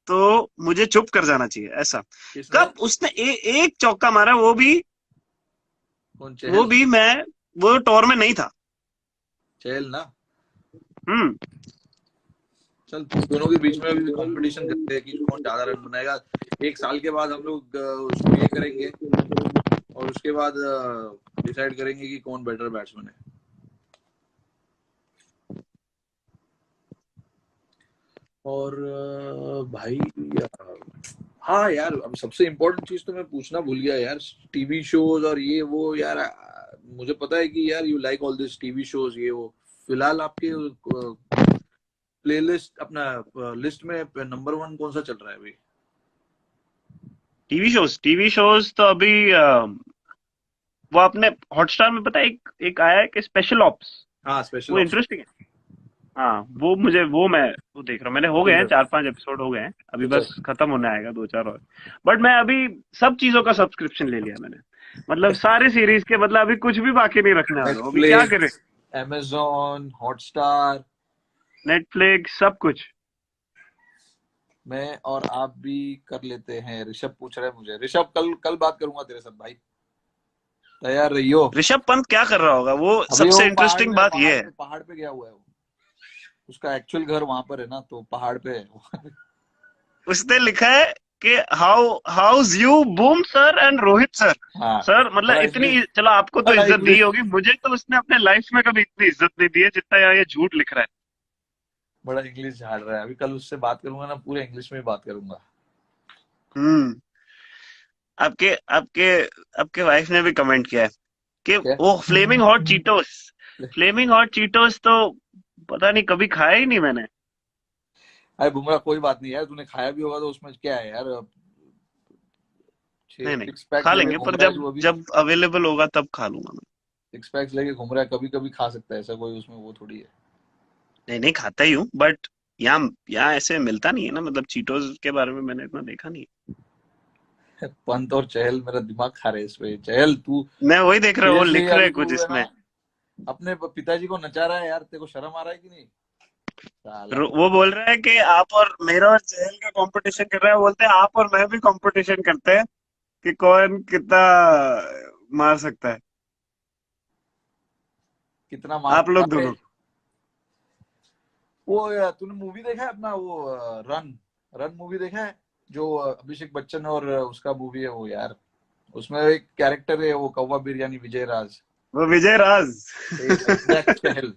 Speaker 2: तो मुझे चुप कर जाना चाहिए ऐसा।
Speaker 1: किसने?
Speaker 2: कब उसने एक चौका मारा,
Speaker 1: कौन,
Speaker 2: वो
Speaker 1: चहल?
Speaker 2: भी मैं वो टॉर में नहीं था।
Speaker 1: चहल ना।
Speaker 2: हम्म।
Speaker 1: चल दोनों के बीच में अभी कंपटीशन करते हैं कि कौन ज्यादा रन बनाएगा। एक साल के बाद हम लोग उसको ये करेंगे, और उसके बाद डिसाइड करेंगे कि कौन बेटर बैट्समैन है। और भाई हाँ यार, अब सबसे इम्पोर्टेंट चीज तो मैं पूछना भूल गया यार, टीवी शोज और ये वो यार, मुझे पता है कि यार you like all this TV shows ये वो, फिलहाल आपके प्लेलिस्ट अपना लिस्ट में नंबर 1 कौन सा चल रहा है अभी?
Speaker 2: टीवी शोज तो अभी वो अपने हॉटस्टार में पता है एक आया है कि स्पेशल ऑप्स,
Speaker 1: हाँ स्पेशल
Speaker 2: वो
Speaker 1: ऑप्शन।
Speaker 2: इंटरेस्टिंग है। हाँ, मैं वो देख रहा हूँ, मैंने हो गए हैं, 4-5 एपिसोड हो गए हैं, अभी
Speaker 1: अच्छा
Speaker 2: बस खत्म होने आएगा 2-4 और। बट मैं अभी सब चीजों का सब्सक्रिप्शन ले लिया मैंने, मतलब सारे सीरीज के, मतलब अभी कुछ भी बाकी नहीं रखने वाला हूँ, अभी क्या करें।
Speaker 1: Netflix, amazon Hotstar.
Speaker 2: नेटफ्लिक्स सब कुछ।
Speaker 1: मैं और आप भी कर लेते हैं। ऋषभ पूछ रहे हैं मुझे, ऋषभ कल कल बात करूंगा तेरे साथ भाई, तैयार रहियो।
Speaker 2: ऋषभ पंत क्या कर रहा होगा, वो
Speaker 1: अभी वो
Speaker 2: सबसे इंटरेस्टिंग बात ये है।
Speaker 1: पहाड़ पे गया हुआ है वो। उसका एक्चुअल घर वहां पर है ना, तो पहाड़ पे है।
Speaker 2: उसने लिखा है कि how house you boom sir and Rohit sir.
Speaker 1: हाँ,
Speaker 2: सर मतलब
Speaker 1: बड़ा
Speaker 2: इतनी,
Speaker 1: इंग्लिश,
Speaker 2: चलो आपको तो
Speaker 1: बड़ा
Speaker 2: इज्जत दी
Speaker 1: इंग्लिश,
Speaker 2: होगी, मुझे तो उसने अपने लाइफ में कभी इतनी इज्जत नहीं दी है जितना यहाँ ये झूठ लिख रहा है।
Speaker 1: बड़ा इंग्लिश झाड़ रहा है। अभी कल उससे बात करूंगा ना, पूरे इंग्लिश में ही बात करूंगा।
Speaker 2: हम्म। आपके आपके आपके वाइफ ने भी कमेंट किया है कि
Speaker 1: क्या?
Speaker 2: वो flaming hot Cheetos, flaming hot Cheetos तो पता नहीं, कभी खाया ही नहीं मैंने।
Speaker 1: अरे बुमराह, कोई बात नहीं यार, तूने खाया भी होगा तो उसमें क्या है यार।
Speaker 2: नहीं नहीं,
Speaker 1: सिक्स पैक्स
Speaker 2: खा
Speaker 1: लेके
Speaker 2: लेंगे,
Speaker 1: घूम
Speaker 2: पर
Speaker 1: रहा है
Speaker 2: जब
Speaker 1: जो अभी।
Speaker 2: जब अवेलेबल होगा तब खा लूंगा मैं।
Speaker 1: सिक्स पैक्स लेके घूम रहा है, कभी कभी खा सकता है, ऐसा कोई उसमें वो थोड़ी है।
Speaker 2: नहीं नहीं, खाता ही हूँ, बट यहाँ यहाँ ऐसे मिलता नहीं है ना, मतलब चीटोस के बारे में मैंने इतना देखा नहीं है।
Speaker 1: पंत और चहल मेरा दिमाग खा रहे हैं इस पे। चहल तू
Speaker 2: मैं वही देख रहा हूँ, वो
Speaker 1: सीरियसली,
Speaker 2: लिख रहे
Speaker 1: अभी
Speaker 2: हैं कुछ
Speaker 1: तू है ना
Speaker 2: इसमें।
Speaker 1: अपने पिताजी को नचा रहा है यार, तेरे को शर्म आ रहा है कि नहीं? साला।
Speaker 2: वो बोल रहा है कि आप और मेरा और चहल का कंपटीशन कर रहा है, बोलते हैं आप और मैं भी कंपटीशन करते हैं कि कौन कितना मार सकता है।
Speaker 1: कितना मार
Speaker 2: आप लोग
Speaker 1: अरे,
Speaker 2: दोनों।
Speaker 1: वो तूने मूवी देखा है अपना वो रन, रन मूवी देखा है? जो अभिषेक बच्चन और उसका मूवी है वो यार। उसमें एक कैरेक्टर है वो कौवा बिरयानी, विजय राज।
Speaker 2: वो विजय राज।
Speaker 1: एग्जैक्ट चहल,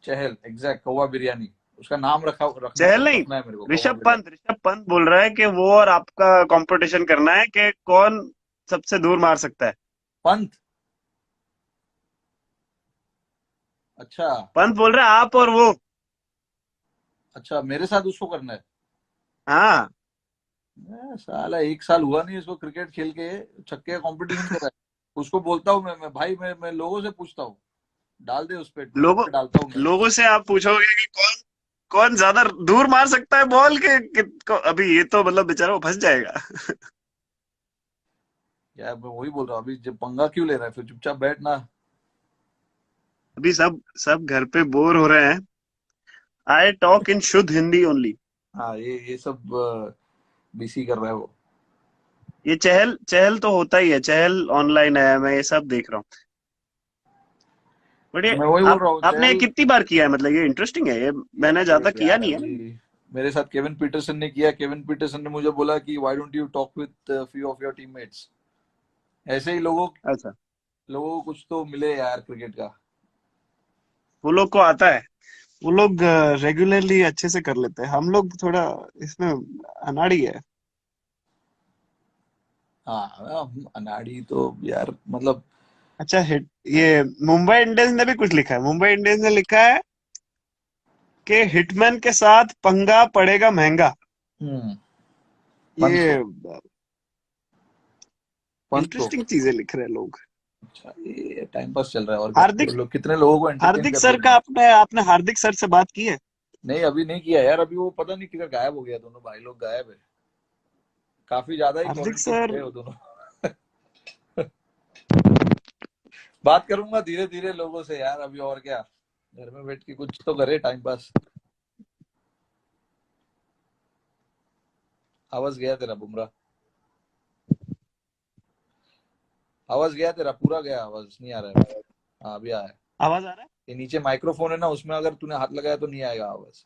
Speaker 1: चहल एग्जैक्ट कौवा बिरयानी। उसका नाम रखना
Speaker 2: चहल नहीं,
Speaker 1: रखना है मेरे को, कौवा
Speaker 2: ऋषभ
Speaker 1: बिरयानी।
Speaker 2: पंत, ऋषभ पंत बोल रहा है कि वो और आपका कंपटीशन करना है कि कौन सबसे दूर मार सकता है।
Speaker 1: पंत? अच्छा।
Speaker 2: पंत बोल रहा है आप और वो।
Speaker 1: अच्छा, मेरे साथ उसको करना है?
Speaker 2: हाँ।
Speaker 1: साला एक साल हुआ नहीं इसको क्रिकेट खेल के, छक्के का कंपटीशन कर रहा है। उसको बोलता हूँ मैं भाई, मैं लोगों से पूछता हूँ, डाल दे उस पे, ट्विटर
Speaker 2: लोगों
Speaker 1: पे डालता हूँ मैं।
Speaker 2: लोगों से आप पूछोगे कि कौन कौन ज्यादा दूर मार सकता है बॉल के, अभी ये तो मतलब बेचारा वो फंस जाएगा।
Speaker 1: यार मैं वही बोल रहा हूँ, अभी जब पंगा क्यों ले रहा है, फिर चुपचाप बैठना।
Speaker 2: अभी सब सब घर पे बोर हो रहे हैं। आई टॉक इन शुद्ध हिंदी ओनली।
Speaker 1: हाँ, ये सब बीसी कर रहा है वो।
Speaker 2: ये चहल चहल तो होता ही है, चहल ऑनलाइन है, मैं ये सब देख रहा हूँ। बट ये
Speaker 1: मैं वही बोल
Speaker 2: आप
Speaker 1: रहा हूँ
Speaker 2: आपने ये
Speaker 1: चहल।
Speaker 2: कितनी बार किया है, मतलब ये इंटरेस्टिंग है, ये मैंने
Speaker 1: अरे
Speaker 2: ज्यादा किया
Speaker 1: यार
Speaker 2: नहीं है
Speaker 1: अभी
Speaker 2: ना।
Speaker 1: मेरे साथ केविन पीटरसन ने किया। केविन पीटरसन ने मुझे बोला कि why don't you talk with few of your teammates. ऐसे ही लोगों
Speaker 2: अच्छा,
Speaker 1: लोगों को कुछ तो मिले यार क्रिकेट का।
Speaker 2: वो लोग को आता है, वो लोग रेगुलरली अच्छे से कर लेते हैं, हम लोग थोड़ा इसमें अनाड़ी है।
Speaker 1: हाँ, अनाड़ी तो यार मतलब।
Speaker 2: अच्छा, हिट ये मुंबई इंडियंस ने भी कुछ लिखा है, मुंबई इंडियंस ने लिखा है कि हिटमैन के साथ पंगा पड़ेगा महंगा।
Speaker 1: हम्म। पंत को,
Speaker 2: ये
Speaker 1: पंत को।
Speaker 2: इंटरेस्टिंग चीजें लिख रहे हैं लोग।
Speaker 1: अच्छा, ये टाइम पास चल रहा है और क्या,
Speaker 2: हार्दिक
Speaker 1: लोग कितने लोगों को एंटरटेन
Speaker 2: हार्दिक
Speaker 1: कर
Speaker 2: सर
Speaker 1: रहे
Speaker 2: का
Speaker 1: हैं।
Speaker 2: आपने आपने हार्दिक सर से बात की है?
Speaker 1: नहीं, अभी नहीं किया यार, अभी वो पता नहीं किधर गायब हो गया, दोनों भाई लोग गायब है। काफी ज्यादा ही
Speaker 2: हार्दिक
Speaker 1: क्वारंटीन हो
Speaker 2: सर।
Speaker 1: गए वो दोनों। बात करूंगा धीरे धीरे लोगों से यार, अभी और क्या, घर में बैठ के कुछ तो करे टाइम पास। आवाज गया तेरा बुमराह, आवाज गया तेरा, पूरा गया, आवाज नहीं आ रहा है अभी। हाँ, अभी आया।
Speaker 2: आवाज आ रहा है?
Speaker 1: ये नीचे माइक्रोफोन है ना, उसमें अगर तूने हाथ लगाया तो नहीं आएगा आवाज।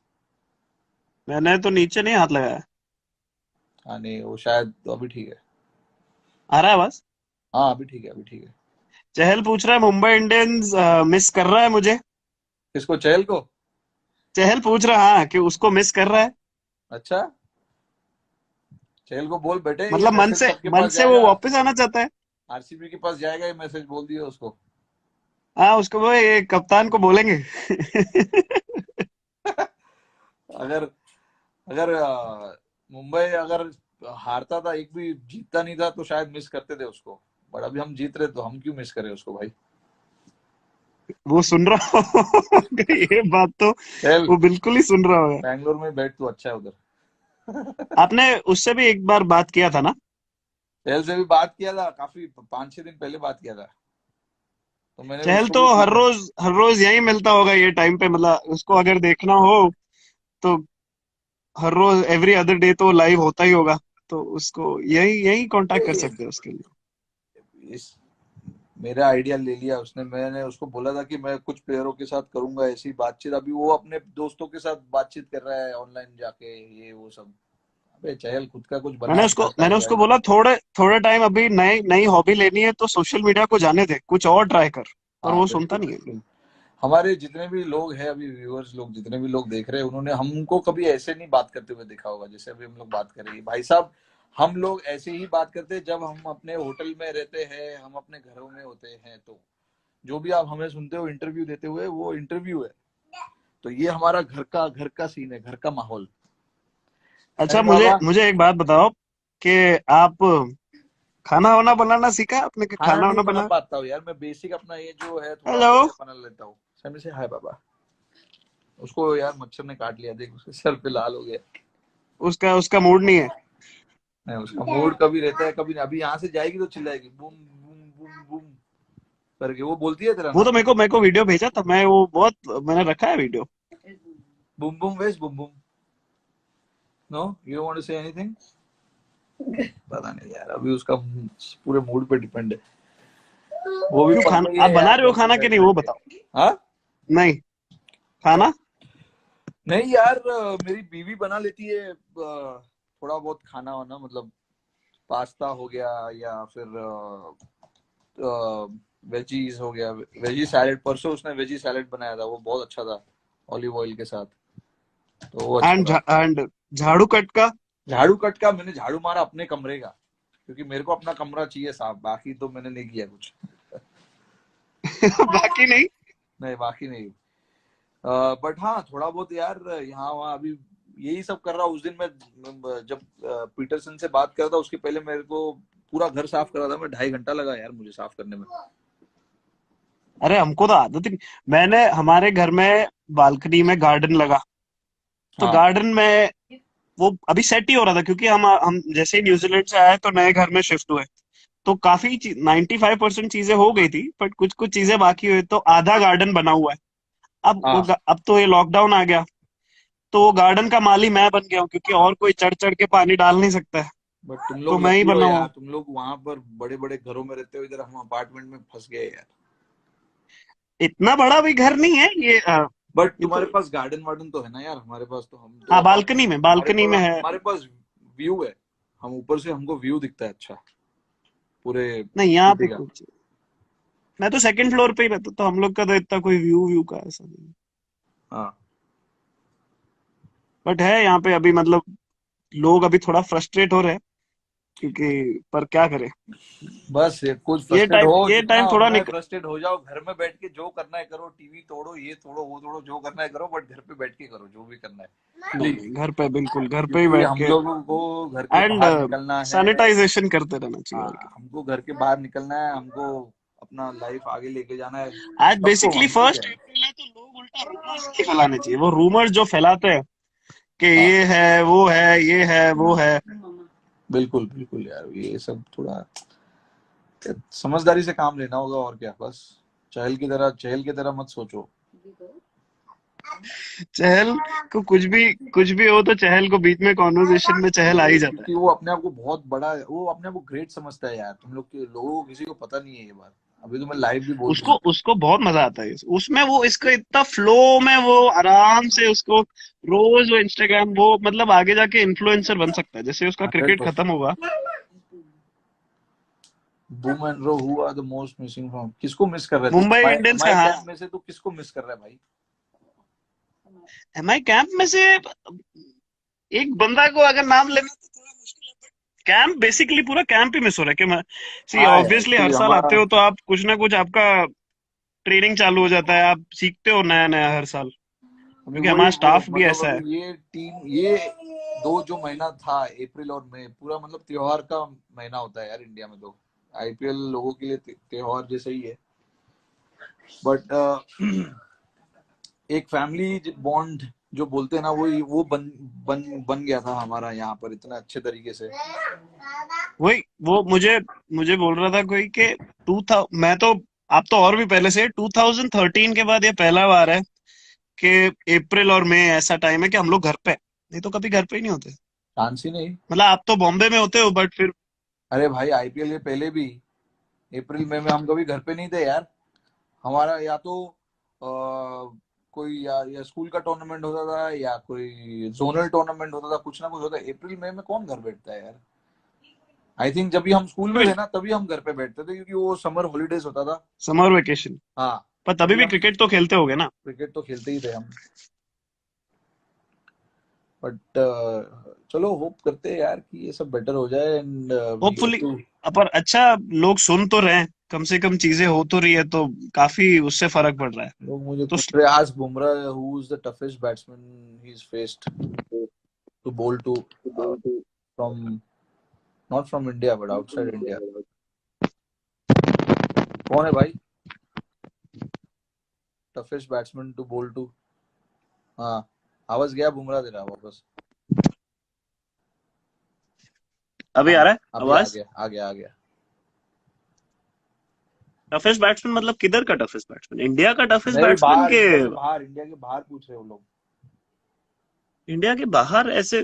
Speaker 2: मैंने तो नीचे नहीं हाथ लगाया।
Speaker 1: हाँ नहीं, वो शायद तो अभी ठीक है।
Speaker 2: आ रहा है आवाज?
Speaker 1: हाँ अभी ठीक है, अभी ठीक है।
Speaker 2: चहल पूछ रहा है मुंबई इंडियंस मिस कर रहा है मुझे।
Speaker 1: किसको, चहल को?
Speaker 2: चहल पूछ रहा, हाँ, कि उसको मिस कर रहा है।
Speaker 1: अच्छा, चहल को बोल बेटे, ये
Speaker 2: मतलब
Speaker 1: मैसेज सबके
Speaker 2: मन
Speaker 1: पास
Speaker 2: से वो
Speaker 1: जाएगा।
Speaker 2: वापस आना चाहता है।
Speaker 1: आरसीबी के पास जाएगा ये मैसेज, बोल दिया उसको।
Speaker 2: हाँ, उसको वो ये कप्तान को बोलेंगे।
Speaker 1: अगर अगर मुंबई अगर हारता था, एक भी जीतता नहीं था, तो शायद मिस करते थे उसको। बट अभी हम जीत रहे तो हम क्यों मिस करें उसको भाई।
Speaker 2: वो सुन रहा होगा ये बात तो,
Speaker 1: चल,
Speaker 2: वो बिल्कुल ही सुन रहा होगा।
Speaker 1: बैंगलोर में बैठ, तो अच्छा है उधर।
Speaker 2: आपने उससे भी एक बार बात किया था ना?
Speaker 1: चहल से भी बात किया था, काफी 5-6 दिन पहले बात किया था। तो मैंने
Speaker 2: चहल
Speaker 1: उसको
Speaker 2: तो
Speaker 1: भी
Speaker 2: हर रोज यही मिलता होगा ये टाइम पे, मतलब उसको अगर देखना हो तो हर रोज एवरी अदर डे तो लाइव होता ही होगा, तो उसको यही यही कांटेक्ट कर सकते हैं उसके लिए।
Speaker 1: इस मेरा आइडिया ले लिया उसने। मैंने उसको बोला था कि मैं कुछ प्लेयरों के साथ करूंगा ऐसी बातचीत, अभी वो अपने दोस्तों के साथ बातचीत कर रहा है ऑनलाइन जाके, ये वो सब। अबे चहल खुद का कुछ बनाए,
Speaker 2: मैंने
Speaker 1: इंफ्रास्ट्रक्चर
Speaker 2: उसको
Speaker 1: है।
Speaker 2: बोला थोड़े थोड़े टाइम अभी नई नई हॉबी लेनी है तो सोशल मीडिया को जाने दे, कुछ और ट्राई कर। पर
Speaker 1: हाँ
Speaker 2: वो सुनता
Speaker 1: बिल्कुल
Speaker 2: नहीं है।
Speaker 1: बिल्कुल। हमारे जितने भी लोग हैं अभी, व्यूअर्स लोग जितने भी लोग देख रहे हैं, उन्होंने हमको कभी ऐसे नहीं बात करते हुए देखा होगा जैसे अभी हम लोग बात कर रहे हैं भाई साहब। हम लोग ऐसे ही बात करते हैं जब हम अपने होटल में रहते हैं, हम अपने घरों में होते हैं। तो जो भी आप हमें सुनते हो इंटरव्यू देते हुए, वो इंटरव्यू है। तो ये हमारा घर का सीन है, घर का माहौल है
Speaker 2: अच्छा, मुझे
Speaker 1: बाबा।
Speaker 2: मुझे एक बात बताओ कि आप खाना वाना बनाना सीखा है आपने, कि
Speaker 1: खाना
Speaker 2: खाना
Speaker 1: नहीं
Speaker 2: वाना
Speaker 1: बना
Speaker 2: बना?
Speaker 1: पाता हूँ यार मैं, बेसिक अपना ये जो है थोड़ा
Speaker 2: हेलो।
Speaker 1: बहुत है बना लेता हूँ। समय से हाय बाबा। उसको यार मच्छर ने काट लिया, देख उसके सर पे लाल हो गया।
Speaker 2: उसका उसका मूड नहीं है?
Speaker 1: नहीं, उसका मूड कभी रहता है कभी नहीं। अभी यहाँ से जाएगी तो चिल्लाएगी बूम बूम बूम बूम करके। वो बोलती है तेरा
Speaker 2: वो तो
Speaker 1: नाम,
Speaker 2: मेरे को वीडियो भेजा था, मैं वो बहुत मैंने रखा है video.
Speaker 1: Boom boom west boom boom. No you want to say anything. पता नहीं यार, अभी उसका पूरे मूड पे डिपेंड है। वो भी
Speaker 2: क्यों,
Speaker 1: पढ़
Speaker 2: खाना
Speaker 1: रही
Speaker 2: आप
Speaker 1: है
Speaker 2: बना
Speaker 1: यार
Speaker 2: रहे हो
Speaker 1: घर पे
Speaker 2: खाना कि
Speaker 1: बैठ
Speaker 2: नहीं, वो
Speaker 1: बैठ के।
Speaker 2: बताओ।
Speaker 1: हाँ।
Speaker 2: नहीं, खाना।
Speaker 1: नहीं यार, मेरी बीवी बना लेती है थोड़ा बहुत खाना वाना, मतलब पास्ता हो गया, या फिर वेजीज हो गया, वेजी सैलेड। परसों उसने वेजी सैलेड बनाया था, वो बहुत अच्छा था, ऑलिव ऑयल के साथ। तो वो अच्छा था।
Speaker 2: एंड झाड़ू कट का?
Speaker 1: झाड़ू कट का मैंने झाड़ू मारा अपने कमरे का, क्योंकि मेरे को अपना कमरा चाहिए साफ, बाकी तो मैंने नहीं किया कुछ।
Speaker 2: बाकी नहीं।
Speaker 1: नहीं बाकी नहीं। बट हाँ थोड़ा बहुत यार यहाँ वहाँ अभी यही सब कर रहा हूँ। उस दिन मैं जब पीटरसन से बात कर रहा था, उसके पहले मेरे को पूरा घर साफ कर रहा था मैं, 2.5 घंटा लगा यार मुझे साफ करने में।
Speaker 2: अरे हमको तो आदत ही नहीं। मैंने हमारे घर में बालकनी में गार्डन लगा, तो
Speaker 1: हाँ
Speaker 2: गार्डन में वो अभी सेट ही हो रहा था, क्योंकि हम जैसे ही न्यूजीलैंड से आए तो नए घर में शिफ्ट हुए। तो काफी 95% चीजें हो गई थी, बट कुछ कुछ चीजें बाकी हुई, तो आधा गार्डन बना हुआ है।
Speaker 1: हाँ।
Speaker 2: अब तो ये लॉकडाउन आ गया, तो वो गार्डन का माली मैं बन गया हूँ, क्योंकि और कोई चढ़ चढ़ के पानी डाल नहीं सकता है।
Speaker 1: बट तुम
Speaker 2: तो
Speaker 1: लोग
Speaker 2: मैं ही
Speaker 1: लकी हो
Speaker 2: बना हुआ
Speaker 1: यार,
Speaker 2: हूँ।
Speaker 1: तुम लोग वहां पर बड़े बड़े घरों में रहते हो, इधर हम अपार्टमेंट में फंस गए यार।
Speaker 2: इतना बड़ा भी घर नहीं है ये,
Speaker 1: बट
Speaker 2: ये
Speaker 1: तुम्हारे
Speaker 2: तो।
Speaker 1: पास गार्डन वार्डन तो है ना यार, हमारे पास तो, हम तो
Speaker 2: हाँ,
Speaker 1: अपार्टमेंट,
Speaker 2: बालकनी में है।
Speaker 1: हमारे पास व्यू है। हम ऊपर से हमको व्यू दिखता है अच्छा, पूरे
Speaker 2: नहीं, यहाँ
Speaker 1: सिटी
Speaker 2: पे
Speaker 1: का।
Speaker 2: कुछ। मैं तो सेकंड फ्लोर पे ही रहता, तो हम लोग का तो इतना कोई व्यू व्यू का ऐसा नहीं।
Speaker 1: हाँ
Speaker 2: बट है यहाँ पे अभी, मतलब लोग अभी थोड़ा फ्रस्ट्रेट हो रहे हैं, क्योंकि पर क्या करें।
Speaker 1: बस ये कुछ फ्रस्ट्रेट हो,
Speaker 2: ये
Speaker 1: जितना
Speaker 2: टाइम थोड़ा
Speaker 1: होना है
Speaker 2: निकल।
Speaker 1: फ्रस्ट्रेट हो जाओ, घर में बैठ के जो करना है करो, टीवी तोड़ो, ये तोड़ो वो तोड़ो, जो करना है करो, बट घर पे बैठ के करो जो भी करना है
Speaker 2: नहीं
Speaker 1: प्लीज।
Speaker 2: नहीं, घर पे बिल्कुल, घर पे ही
Speaker 1: क्योंकि
Speaker 2: बैठ
Speaker 1: हम
Speaker 2: के।
Speaker 1: लोगों को घर के
Speaker 2: एंड
Speaker 1: बाहर निकलना है।
Speaker 2: सैनिटाइजेशन करते रहना चाहिए, और
Speaker 1: हाँ हमको घर के बाहर निकलना है, हमको अपना लाइफ आगे लेके जाना है।
Speaker 2: क्या। आज
Speaker 1: सबको,
Speaker 2: बेसिकली
Speaker 1: हमको क्या
Speaker 2: फर्स्ट
Speaker 1: है।
Speaker 2: अप्रैल है, तो लोग उल्टा रूमर्स नहीं फैलाने चाहिए। वो रूमर्स जो फैलाते हैं कि
Speaker 1: हाँ
Speaker 2: ये है वो है, ये है वो है।
Speaker 1: बिल्कुल बिल्कुल यार, ये सब थोड़ा समझदारी से काम लेना होगा, और क्या बस। चहल की तरह मत सोचो।
Speaker 2: चहल को कुछ भी हो तो चहल को बीच में कॉन्वर्सेशन में चहल आ ही जाता है।
Speaker 1: क्योंकि वो अपने आप को बहुत बड़ा, वो अपने आप को ग्रेट समझता है यार। तुम लोग के लोगों को किसी को पता नहीं है ये बात। अभी तो मैं लाइव भी बोल
Speaker 2: उसको
Speaker 1: दूंगा।
Speaker 2: उसको बहुत मजा आता है उसमें। वो इसका इतना फ्लो में, वो आराम से उसको रोज वो इंस्टाग्राम, वो मतलब आगे जाके इन्फ्लुएंसर बन सकता है, जैसे उसका
Speaker 1: हंड्रेड
Speaker 2: क्रिकेट खत्म
Speaker 1: परसेंट
Speaker 2: होगा।
Speaker 1: बूम एंड रो who are the most missing from, किसको मिस कर रहे थे
Speaker 2: मुंबई
Speaker 1: तुम
Speaker 2: इंडियंस का,
Speaker 1: एमआई
Speaker 2: हाँ।
Speaker 1: कैंप में से? तो किसको मिस कर रहा है भाई?
Speaker 2: एमआई कैंप में से एक बंदा को अगर नाम लेना तो थोड़ा मुश्किल है। कैंप बेसिकली पूरा कैंप ही मिस हो रहा है, कि मैं सी
Speaker 1: हाँ यार,
Speaker 2: ऑब्वियसली हर
Speaker 1: एक्चुअली
Speaker 2: साल
Speaker 1: हमारा,
Speaker 2: आते हो तो आप कुछ ना कुछ, आपका ट्रेनिंग चालू हो जाता है, आप सीखते हो नया नया हर साल,
Speaker 1: अभी
Speaker 2: क्योंकि
Speaker 1: वही
Speaker 2: हमारा
Speaker 1: वो
Speaker 2: स्टाफ भी
Speaker 1: मतलब
Speaker 2: ऐसा है।
Speaker 1: अभी ये टीम, ये दो जो महीना था अप्रैल और मई, पूरा मतलब त्योहार का महीना होता है यार इंडिया में। तो आईपीएल लोगों के लिए त्योहार जैसे ही है। बट एक फैमिली बॉन्ड जो बोलते हैं ना, वो बन गया था हमारा यहाँ पर इतना अच्छे तरीके से।
Speaker 2: वही वो मुझे बोल रहा था कोई कि टू था, मैं तो, आप तो और भी पहले से, 2013 के बाद ये पहला बार है कि अप्रैल और मई ऐसा टाइम है कि हम लोग घर पे हैं। नहीं तो कभी घर पे ही नहीं होते।
Speaker 1: चांस ही नहीं।
Speaker 2: मतलब आप तो बॉम्बे में होते हो, बट फिर।
Speaker 1: अरे भाई आईपीएल के पहले भी अप्रैल मई में हम कभी घर पे नहीं थे यार। हमारा या तो कोई या स्कूल का टूर्नामेंट होता था या कोई जोनल टूर्नामेंट होता था, कुछ ना कुछ होता है। अप्रैल मई में कौन घर बैठता है यार। आई थिंक जब भी हम स्कूल में थे ना तभी हम घर पे बैठते थे, क्योंकि वो समर हॉलीडेज होता था।
Speaker 2: Summer vacation.
Speaker 1: हाँ,
Speaker 2: पर तभी
Speaker 1: तभी
Speaker 2: भी
Speaker 1: हम
Speaker 2: क्रिकेट तो खेलते होगे ना?
Speaker 1: क्रिकेट तो खेलते ही थे हम। बट चलो होप करते हैं यार कि ये सब बेटर हो जाए and we get
Speaker 2: hopefully.
Speaker 1: Too.
Speaker 2: पर अच्छा, लोग सुन तो रहे हैं, कम से कम चीजें हो तो रही है, तो काफी उससे फर्क पड़ रहा है।
Speaker 1: लोग मुझे
Speaker 2: तो
Speaker 1: पूछ रहे आज Bumrah who is the toughest batsman he is faced to bowl to from not from India but outside India. कौन है भाई toughest batsman to bowl to? हाँ, आवाज गया बुमराह दे रहा वापस।
Speaker 2: अभी आ
Speaker 1: हाँ,
Speaker 2: रहा है
Speaker 1: अभी आ
Speaker 2: आवाज?
Speaker 1: गया आ गया आ गया।
Speaker 2: टफेस्ट बैट्समैन मतलब किधर का टफेस्ट बैट्समैन? इंडिया का टफेस्ट
Speaker 1: नहीं,
Speaker 2: बैट्समैन
Speaker 1: बाहर
Speaker 2: के?
Speaker 1: इंडिया के बाहर पूछ रहे हो लोग।
Speaker 2: इंडिया के बाहर ऐसे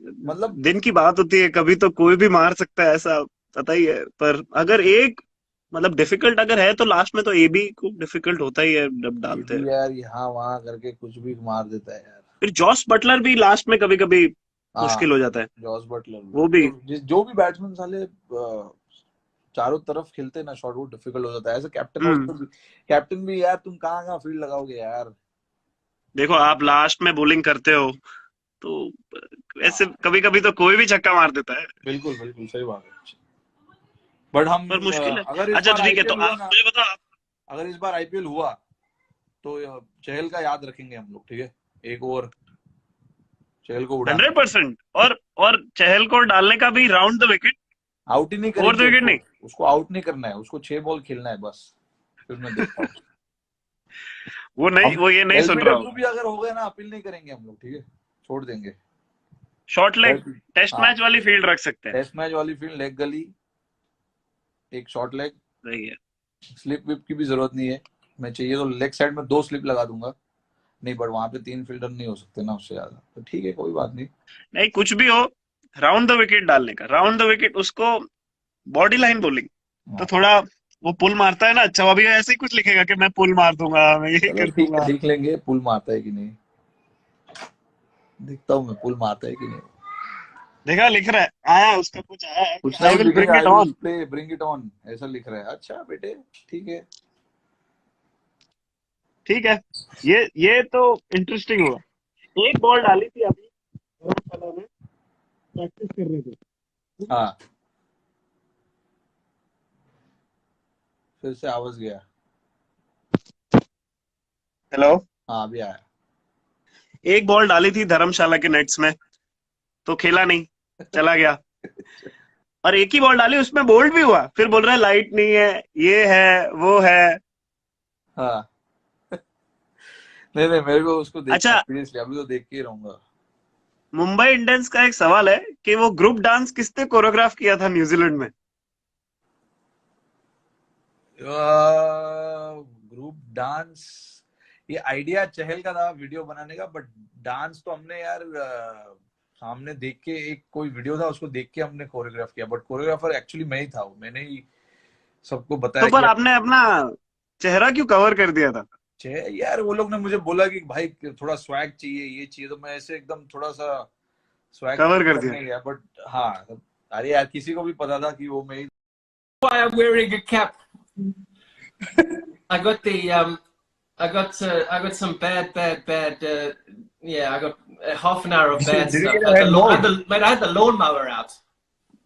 Speaker 1: मतलब
Speaker 2: दिन की बात होती है, कभी तो कोई भी मार सकता है, ऐसा पता ही है। पर अगर एक मतलब डिफिकल्ट अगर है तो लास्ट में तो ए बी को डिफिकल्ट होता ही है जब
Speaker 1: ये
Speaker 2: डालते हैं।
Speaker 1: भी यार यहाँ वहां करके कुछ भी मार देता है यार।
Speaker 2: फिर जॉस बटलर भी लास्ट में कभी कभी
Speaker 1: हाँ,
Speaker 2: मुश्किल हो जाता है।
Speaker 1: जॉस बटलर भी
Speaker 2: वो भी
Speaker 1: तो जो भी बैट्समैन साले चारों तरफ खेलते हैं ना शॉट, वो डिफिकल्ट हो जाता है। ऐसे कैप्टन
Speaker 2: हम्म।
Speaker 1: ऑल्सो भी, कैप्टन भी यार तुम कहाँ कहाँ फील्ड लगाओगे यार।
Speaker 2: देखो आप लास्ट में बॉलिंग करते हो तो ऐसे
Speaker 1: हाँ,
Speaker 2: कभी कभी तो कोई भी छक्का मार देता है।
Speaker 1: बिल्कुल बिल्कुल सही बात है। बट हम
Speaker 2: पर मुश्किल है।
Speaker 1: अगर इस
Speaker 2: अच्छा
Speaker 1: बार
Speaker 2: तो ठीक है, तो
Speaker 1: आईपीएल हुआ
Speaker 2: आप
Speaker 1: ना,
Speaker 2: मुझे बताओ।
Speaker 1: अगर इस बार आईपीएल हुआ तो चहल का याद रखेंगे हम लोग, ठीक है। एक ओवर चहल को उड़ाना है।
Speaker 2: 100%। और चहल को डालने का भी राउंड द विकेट,
Speaker 1: आउट ही नहीं
Speaker 2: ओवर द
Speaker 1: करेंगे
Speaker 2: विकेट
Speaker 1: उसको।
Speaker 2: नहीं।
Speaker 1: उसको आउट नहीं करना है, उसको 6 बॉल खेलना है बस। फिर मैं देखता हूँ।
Speaker 2: वो नहीं,
Speaker 1: हम
Speaker 2: वो ये नहीं सुन रहा
Speaker 1: एलबीडब्ल्यू
Speaker 2: होगा।
Speaker 1: भी अगर हो गए ना, अपील नहीं करेंगे हम लोग, ठीक है, छोड़ देंगे।
Speaker 2: शॉर्ट लेग टेस्ट
Speaker 1: हाँ,
Speaker 2: मैच वाली फील्ड रख सकते हैं।
Speaker 1: टेस्ट मैच वाली फील्ड, लेग गली, एक शॉर्ट लेग।
Speaker 2: सही है।
Speaker 1: स्लिप विप की भी जरूरत नहीं है। मैं चाहिए तो लेग साइड में 2 स्लिप लगा दूंगा। नहीं, बट वहां पे 3 फील्डर नहीं हो सकते ना उससे ज्यादा, तो ठीक है कोई बात नहीं।
Speaker 2: नहीं कुछ भी हो, राउंड द विकेट डालने का, राउंड द विकेट उसको बॉडी लाइन बॉलिंग। तो
Speaker 1: हाँ,
Speaker 2: थोड़ा वो पुल मारता है ना, अच्छा वो अभी ऐसे ही कुछ लिखेगा कि मैं पुल मार दूंगा, मैं यही
Speaker 1: चलो
Speaker 2: कर
Speaker 1: ठीक है,
Speaker 2: दूंगा।
Speaker 1: देख लेंगे पुल मारता है कि नहीं। देखता हूँ मैं पुल मारता है कि नहीं।
Speaker 2: देखा लिख रहा है, आया उसका कुछ आया है कि
Speaker 1: कुछ ना
Speaker 2: आई
Speaker 1: कुछ
Speaker 2: विल
Speaker 1: लिखेगा,
Speaker 2: bring
Speaker 1: I
Speaker 2: it
Speaker 1: will
Speaker 2: on.
Speaker 1: Play bring it on, ऐसा लिख रहा है। अच्छा बेटे, ठीक है।
Speaker 2: ठीक है। ये तो इंटरेस्टिंग हुआ। एक बॉल डाली थी अभी धर्मशाला में, प्रैक्टिस कर रहे थे।
Speaker 1: हाँ, फिर से आवाज गया।
Speaker 2: हेलो।
Speaker 1: हाँ, अभी आया।
Speaker 2: एक बॉल डाली थी धर्मशाला के नेट्स में, तो खेला नहीं, चला गया। और एक ही बॉल डाली, उसमें बोल्ड भी हुआ, फिर बोल रहा है लाइट नहीं है, ये है वो है।
Speaker 1: हाँ, नहीं नहीं, मेरे को उसको देखना
Speaker 2: अच्छा,
Speaker 1: सीरियसली, अभी तो देख के ही रहूंगा।
Speaker 2: मुंबई इंडियंस का एक सवाल है कि वो ग्रुप डांस किसने कोरियोग्राफ किया था न्यूजीलैंड में?
Speaker 1: ग्रुप डांस, ये आइडिया चहल का था वीडियो बनाने का, बट डांस तो हमने यार सामने देख के, एक कोई वीडियो था उसको देख के हमने कोरियोग्राफ किया, बट कोरियोग्राफर एक्चुअली मैं ही था। मैंने ही सबको
Speaker 2: तो
Speaker 1: बताया
Speaker 2: पर
Speaker 1: कि
Speaker 2: आपने अपना चेहरा क्यों कवर कर दिया था?
Speaker 1: यार वो लोग ने मुझे बोला कि भाई थोड़ा स्वैग चाहिए, ये चाहिए, तो मैं ऐसे एकदम थोड़ा सा स्वैग
Speaker 2: कवर कर दिया।
Speaker 1: करने गया। बट हाँ, अरे यार किसी को भी पता था कि वो मैं ही।
Speaker 3: Why I'm wearing a cap? I got the I got some bad. Yeah, I got half an hour of bad
Speaker 4: Did you
Speaker 3: stuff.
Speaker 4: get a head mold?
Speaker 3: I had the lawnmower out.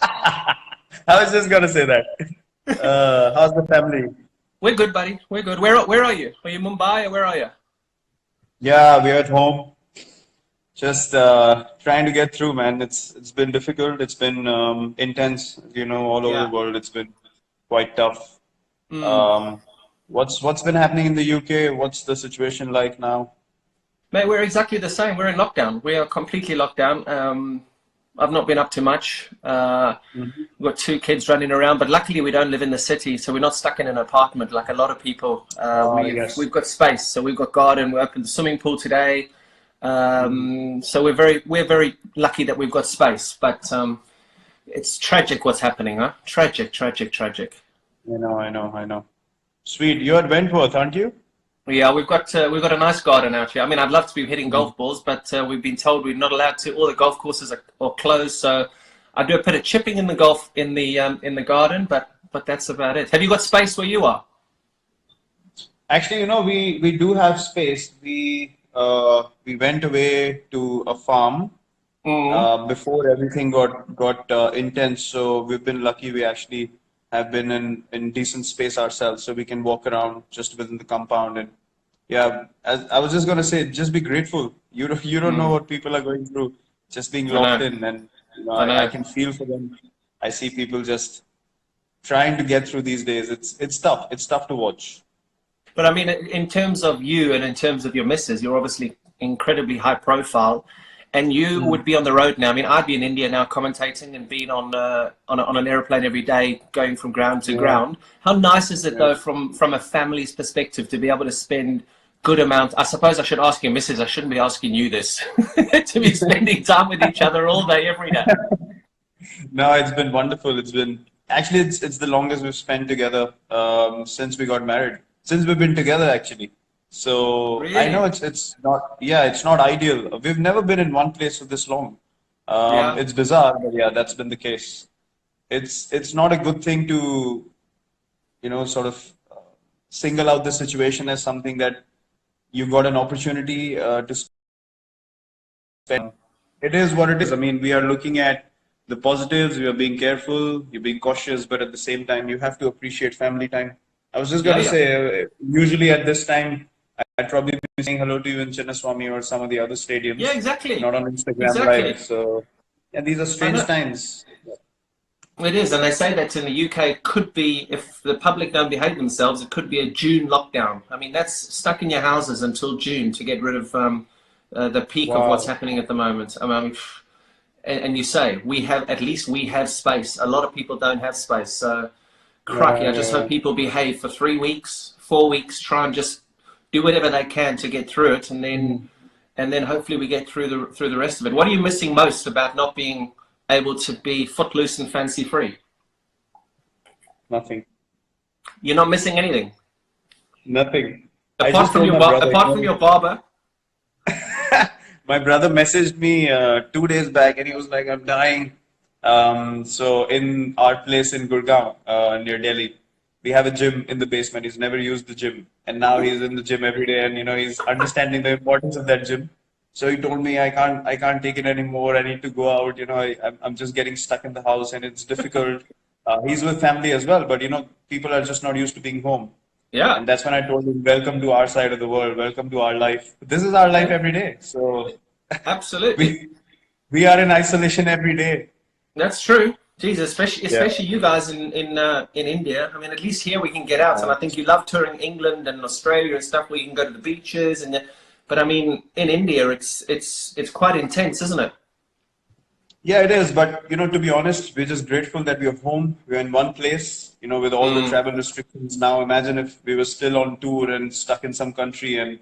Speaker 4: I was just gonna say that. How's the family?
Speaker 3: We're good, buddy. We're good. Where are you? Are you Mumbai or where are you?
Speaker 4: Yeah, we're at home. Just trying to get through, man. It's been difficult. It's been intense, all over the
Speaker 3: Yeah.
Speaker 4: world. It's been quite tough.
Speaker 3: Mm.
Speaker 4: What's been happening in the UK? What's the situation like now?
Speaker 3: Mate, we're exactly the same. We're in lockdown. We are completely locked down. I've not been up to much. We've got 2 kids running around, but luckily we don't live in the city, so we're not stuck in an apartment like a lot of people.
Speaker 4: Yes.
Speaker 3: We've got space, so we've got garden. We opened the swimming pool today, so we're very lucky that we've got space. But it's tragic what's happening, huh? Tragic.
Speaker 4: I know. Sweet. You're at Wentworth, aren't you?
Speaker 3: Yeah, we've got a nice garden out here. I mean, I'd love to be hitting golf balls, but we've been told we're not allowed to. All the golf courses are closed, so I do a bit of chipping in the garden, but that's about it. Have you got space where you are?
Speaker 4: Actually, we do have space. We went away to a farm before everything got intense. So we've been lucky. We actually have been in decent space ourselves, so we can walk around just within the compound. And yeah, as I was just gonna say, just be grateful. You don't know what people are going through, just being locked in, and I can feel for them. I see people just trying to get through these days. It's tough. It's tough to watch.
Speaker 3: But I mean, in terms of you and in terms of your missus, you're obviously incredibly high profile, and you would be on the road now. I mean, I'd be in India now commentating and being on an airplane every day, going from ground to ground. How nice is it though, from a family's perspective, to be able to spend good amount? I suppose I should ask your missus. I shouldn't be asking you this. To be spending time with each other all day, every day.
Speaker 4: No, it's been wonderful. It's been actually it's the longest we've spent together since we got married. Since we've been together, actually. So
Speaker 3: Really?
Speaker 4: I know it's not ideal. We've never been in one place for this long. It's bizarre, but yeah, that's been the case. It's not a good thing to, sort of single out the situation as something that you got an opportunity to spend. It is what it is. I mean, we are looking at the positives. We are being careful. You're being cautious, but at the same time, you have to appreciate family time. I was just going to say, usually at this time, I'd probably be saying hello to you in Chinnaswamy or some of the other stadiums.
Speaker 3: Yeah, exactly.
Speaker 4: Not on Instagram
Speaker 3: Exactly.
Speaker 4: Live. So, yeah, these are strange times.
Speaker 3: It is, and they say that in the UK, it could be, if the public don't behave themselves, it could be a June lockdown. I mean, that's stuck in your houses until June to get rid of the peak of what's happening at the moment. I mean, and you say, we have space. A lot of people don't have space. So, crikey, I just hope people behave for 3 weeks, 4 weeks, try and just do whatever they can to get through it, and then hopefully we get through the rest of it. What are you missing most about not being able to be footloose and fancy free?
Speaker 4: Nothing.
Speaker 3: You're not missing anything?
Speaker 4: Nothing.
Speaker 3: Apart from your barber?
Speaker 4: My brother messaged me 2 days back and he was like, I'm dying. So in our place in Gurgaon, near Delhi, we have a gym in the basement. He's never used the gym, and now he's in the gym every day, and he's understanding the importance of that gym. So he told me, I can't take it anymore. I need to go out. I'm just getting stuck in the house, and it's difficult. He's with family as well, but people are just not used to being home.
Speaker 3: Yeah.
Speaker 4: And that's when I told him, welcome to our side of the world. Welcome to our life. This is our life every day. So
Speaker 3: absolutely,
Speaker 4: we are in isolation every day.
Speaker 3: That's true. Jesus, especially you guys in India. I mean, at least here we can get out, and I think you love touring England and Australia and stuff where you can go to the beaches but I mean, in India, it's quite intense, isn't it?
Speaker 4: Yeah, it is. But to be honest, we're just grateful that we're home. We're in one place. With all the travel restrictions now. Imagine if we were still on tour and stuck in some country, and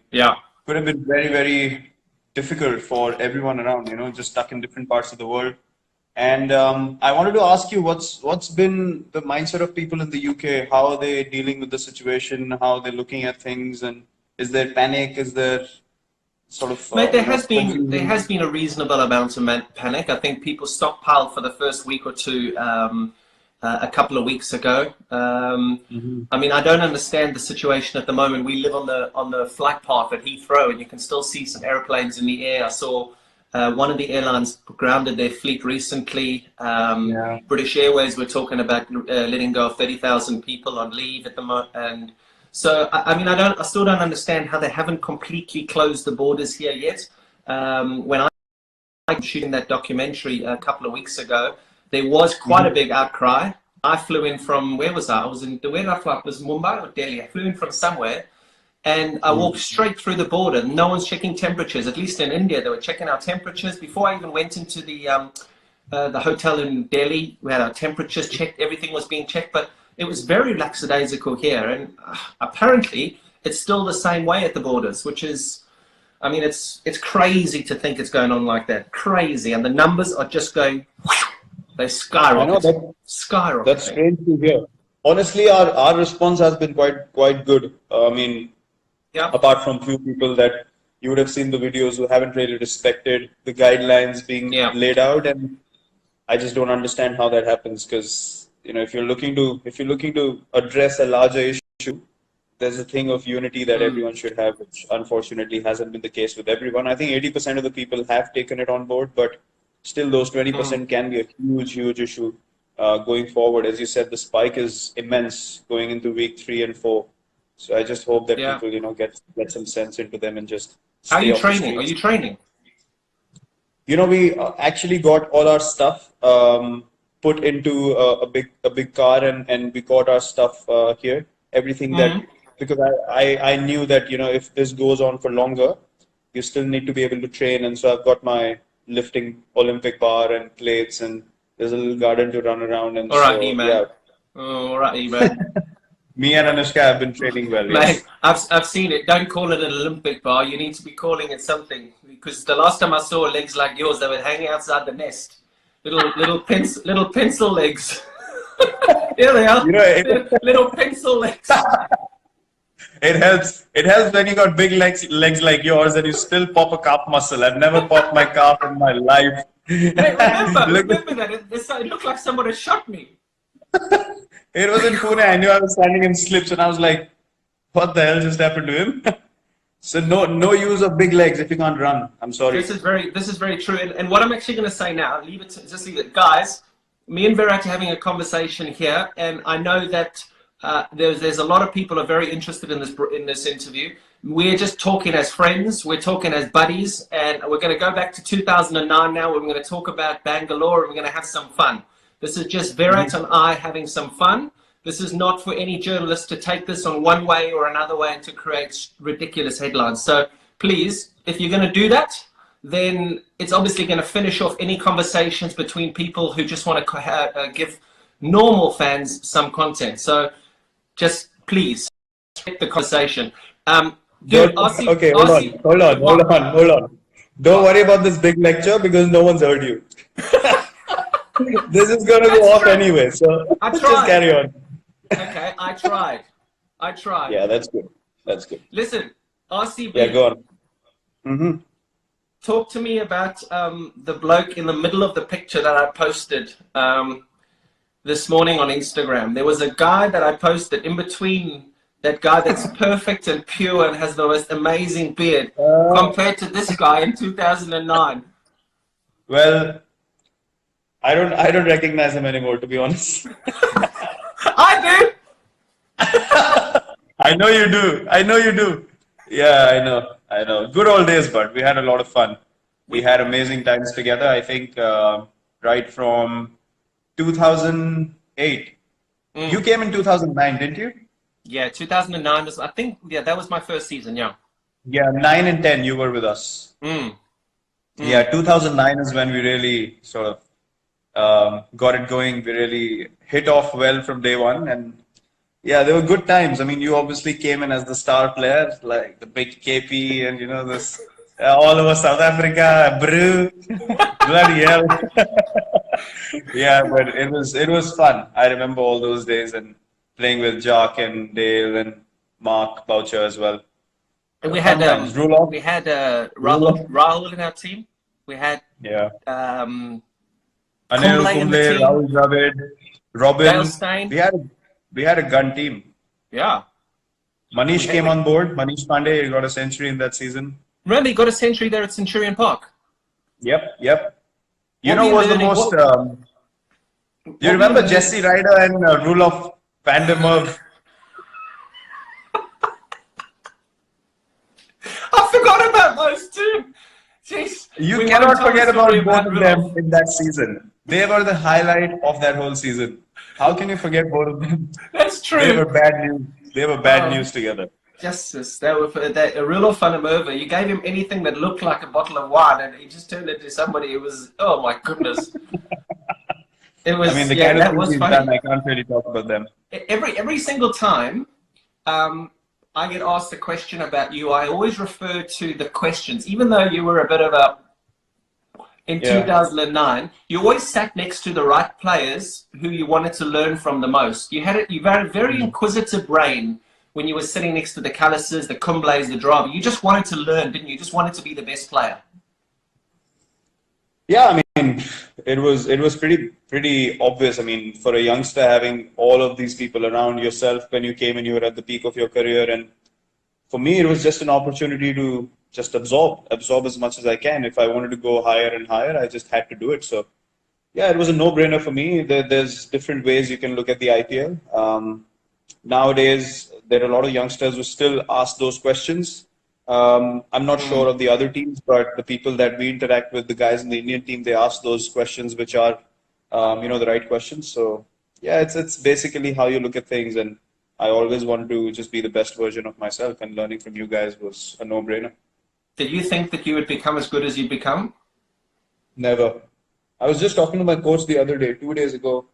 Speaker 4: could have been very, very difficult for everyone around. Just stuck in different parts of the world. And I wanted to ask you, what's been the mindset of people in the UK? How are they dealing with the situation? How are they looking at things? And is there panic? Is there sort of?
Speaker 3: Mate, there has been a reasonable amount of panic. I think people stockpiled for the first week or two a couple of weeks ago. I mean, I don't understand the situation at the moment. We live on the flight path at Heathrow, and you can still see some airplanes in the air. I saw. One of the airlines grounded their fleet recently. British Airways were talking about letting go of 30,000 people on leave at the moment. And so, I mean, I still don't understand how they haven't completely closed the borders here yet. When I was shooting that documentary a couple of weeks ago, there was quite a big outcry. I flew in from, where was I? Where did I fly? It was Mumbai or Delhi? I flew in from somewhere. And I walked straight through the border. No one's checking temperatures. At least in India, they were checking our temperatures. Before I even went into the hotel in Delhi, we had our temperatures checked. Everything was being checked. But it was very lackadaisical here. And apparently, it's still the same way at the borders, which is, I mean, it's crazy to think it's going on like that. Crazy. And the numbers are just going, they skyrocket.
Speaker 4: I know skyrocketing. That's strange to hear. honestly, our response has been quite good. I mean,
Speaker 3: Yeah.
Speaker 4: apart from few people that you would have seen the videos who haven't really respected the guidelines being
Speaker 3: Yeah.
Speaker 4: laid out, and I just don't understand how that happens. Because if you're looking to address a larger issue, there's a thing of unity that everyone should have, which unfortunately hasn't been the case with everyone. I think 80% of the people have taken it on board, but still those 20% can be a huge issue going forward. As you said, the spike is immense going into week 3 and 4. So I just hope that
Speaker 3: Yeah.
Speaker 4: people, get some sense into them and just
Speaker 3: How are
Speaker 4: stay
Speaker 3: you
Speaker 4: off the
Speaker 3: training? Are
Speaker 4: streets.
Speaker 3: you training?
Speaker 4: We actually got all our stuff put into a big car, and we got our stuff here. Everything that, because I knew that if this goes on for longer, you still need to be able to train, and so I've got my lifting Olympic bar and plates, and there's a little garden to run around, and
Speaker 3: All right,
Speaker 4: so
Speaker 3: E-man.
Speaker 4: yeah,
Speaker 3: All right, E-man.
Speaker 4: me and Anushka have been training well. Yes.
Speaker 3: Mate, I've seen it. Don't call it an Olympic bar. You need to be calling it something. Because the last time I saw legs like yours, they were hanging outside the nest. Little pencil legs. Here they are. Little pencil legs.
Speaker 4: It helps. It helps when you got big legs like yours, and you still pop a calf muscle. I've never popped my calf in my life.
Speaker 3: Mate, remember that. It looked like somebody shot me.
Speaker 4: It was in Pune. I knew I was standing in slips, and I was like, "What the hell just happened to him?" So no use of big legs if you can't run. I'm sorry.
Speaker 3: This is very true. And what I'm actually going to say now, leave it, guys. Me and Virat are having a conversation here, and I know that there's a lot of people are very interested in this interview. We're just talking as friends. We're talking as buddies, and we're going to go back to 2009 now. We're going to talk about Bangalore, and we're going to have some fun. This is just Virat and I having some fun. This is not for any journalist to take this on one way or another way and to create ridiculous headlines. So please, if you're going to do that, then it's obviously going to finish off any conversations between people who just want to give normal fans some content. So just please take the conversation. Dude,
Speaker 4: Okay, hold on. Don't worry about this big lecture because no one's heard you. This is going to go off anyway, so just carry on.
Speaker 3: Okay, I tried.
Speaker 4: Yeah, that's good.
Speaker 3: Listen, RCB.
Speaker 4: Yeah, go on.
Speaker 3: Talk to me about the bloke in the middle of the picture that I posted this morning on Instagram. There was a guy that I posted in between that guy that's perfect and pure and has the most amazing beard compared to this guy in 2009.
Speaker 4: Well, I don't recognize him anymore, to be honest.
Speaker 3: I do.
Speaker 4: I know you do. Yeah, I know. Good old days, but we had a lot of fun. We had amazing times together. I think right from 2008. You came in 2009, didn't you?
Speaker 3: Yeah, 2009 was, I think, yeah, that was my first season, yeah.
Speaker 4: Yeah, 9 and 10, you were with us. Yeah, 2009 is when we really sort of got it going. We really hit off well from day one, and yeah, they were good times. I mean, you obviously came in as the star player, like the big KP, and this all over South Africa, brew, bloody hell. Yeah, but it was fun. I remember all those days and playing with Jock and Dale and Mark Boucher as well.
Speaker 3: And we had
Speaker 4: Rahul
Speaker 3: in our team. We had
Speaker 4: Anil
Speaker 3: Kumble,
Speaker 4: Kumble, Rahul Dravid, Robin.
Speaker 3: Dale Steyn.
Speaker 4: We had a gun team.
Speaker 3: Yeah.
Speaker 4: Manish came on board. Manish Pandey got a century in that season.
Speaker 3: Remember, he got a century there at Centurion Park.
Speaker 4: Yep. You know what's the most... do you remember Jesse Ryder and Roelof van der Merwe?
Speaker 3: I forgot about those two. Jeez.
Speaker 4: You cannot forget about both of them in that season. They were the highlight of that whole season. How can you forget both of them?
Speaker 3: That's true.
Speaker 4: They were bad news. They were bad news together.
Speaker 3: Justice. Roelof van der Merwe. You gave him anything that looked like a bottle of wine, and he just turned into somebody who was. Oh my goodness. It was.
Speaker 4: I mean, the
Speaker 3: yeah,
Speaker 4: kind
Speaker 3: that
Speaker 4: of
Speaker 3: was
Speaker 4: things
Speaker 3: funny.
Speaker 4: done, I can't really talk about them.
Speaker 3: Every single time I get asked a question about you, I always refer to the questions, even though you were a bit of a in
Speaker 4: Yeah.
Speaker 3: 2009, you always sat next to the right players who you wanted to learn from the most. You had a very inquisitive brain when you were sitting next to the Callisers, the Kumblays, the Dravi. You just wanted to learn, didn't you? You just wanted to be the best player.
Speaker 4: Yeah, I mean, it was pretty obvious. I mean, for a youngster having all of these people around yourself when you came and you were at the peak of your career, and for me, it was just an opportunity to just absorb as much as I can. If I wanted to go higher and higher, I just had to do it. So, yeah, it was a no-brainer for me. There's different ways you can look at the IPL. Nowadays, there are a lot of youngsters who still ask those questions. I'm not sure of the other teams, but the people that we interact with, the guys in the Indian team, they ask those questions, which are, the right questions. So, yeah, it's basically how you look at things, and I always want to just be the best version of myself, and learning from you guys was a no-brainer.
Speaker 3: Did you think that you would become as good as you've become?
Speaker 4: Never. I was just talking to my coach the other day, 2 days ago.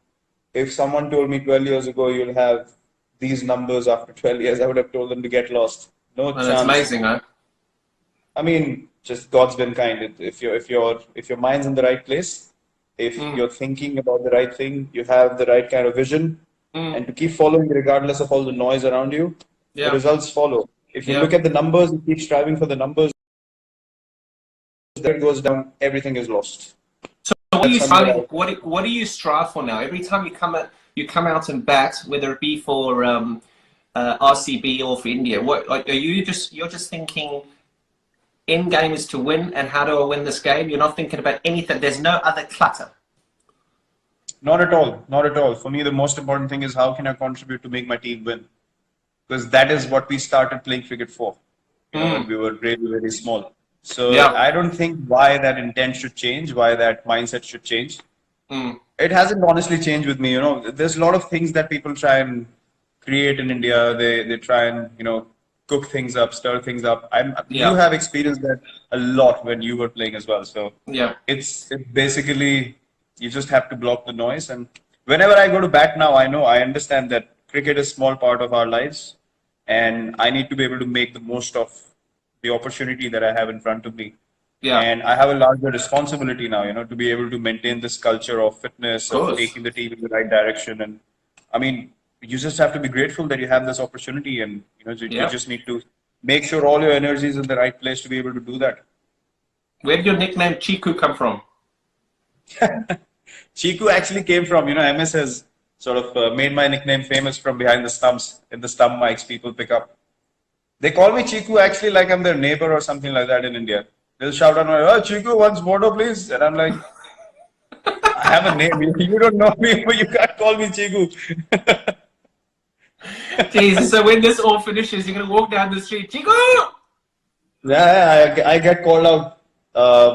Speaker 4: If someone told me 12 years ago you'll have these numbers after 12 years, I would have told them to get lost. No
Speaker 3: Well,
Speaker 4: chance.
Speaker 3: that's amazing, huh?
Speaker 4: I mean, just God's been kind. If your mind's in the right place, if you're thinking about the right thing, you have the right kind of vision, and to keep following regardless of all the noise around you, the results follow. If you look at the numbers and keep striving for the numbers, that goes down, everything is lost.
Speaker 3: So what are you
Speaker 4: That's something
Speaker 3: striving? What do you strive for now? Every time you come out and bat, whether it be for RCB or for India, what like, you're just thinking end game is to win, and how do I win this game? You're not thinking about anything. There's no other clutter.
Speaker 4: Not at all. Not at all. For me, the most important thing is how can I contribute to make my team win? Because that is what we started playing cricket for. When we were really, very small. So I don't think why that intent should change, why that mindset should change. It hasn't honestly changed with me. There's a lot of things that people try and create in India. They try and, cook things up, stir things up. You have experienced that a lot when you were playing as well. So it's basically, you just have to block the noise. And whenever I go to bat now, I understand that cricket is a small part of our lives, and I need to be able to make the most of the opportunity that I have in front of me. And I have a larger responsibility now, to be able to maintain this culture of fitness, of taking the team in the right direction. And I mean, you just have to be grateful that you have this opportunity, and you just need to make sure all your energy is in the right place to be able to do that.
Speaker 3: Where did your nickname Chiku come from?
Speaker 4: Chiku actually came from, MS has sort of made my nickname famous from behind the stumps. In the stump mics people pick up. They call me Chiku actually like I'm their neighbor or something like that in India. They'll shout out, "Oh, Chiku, once photo, please." And I'm like, I have a name. You don't know me, but you can't call me Chiku.
Speaker 3: Jesus, so when this all finishes, you're going to walk down the street, Chiku!
Speaker 4: Yeah, I get called out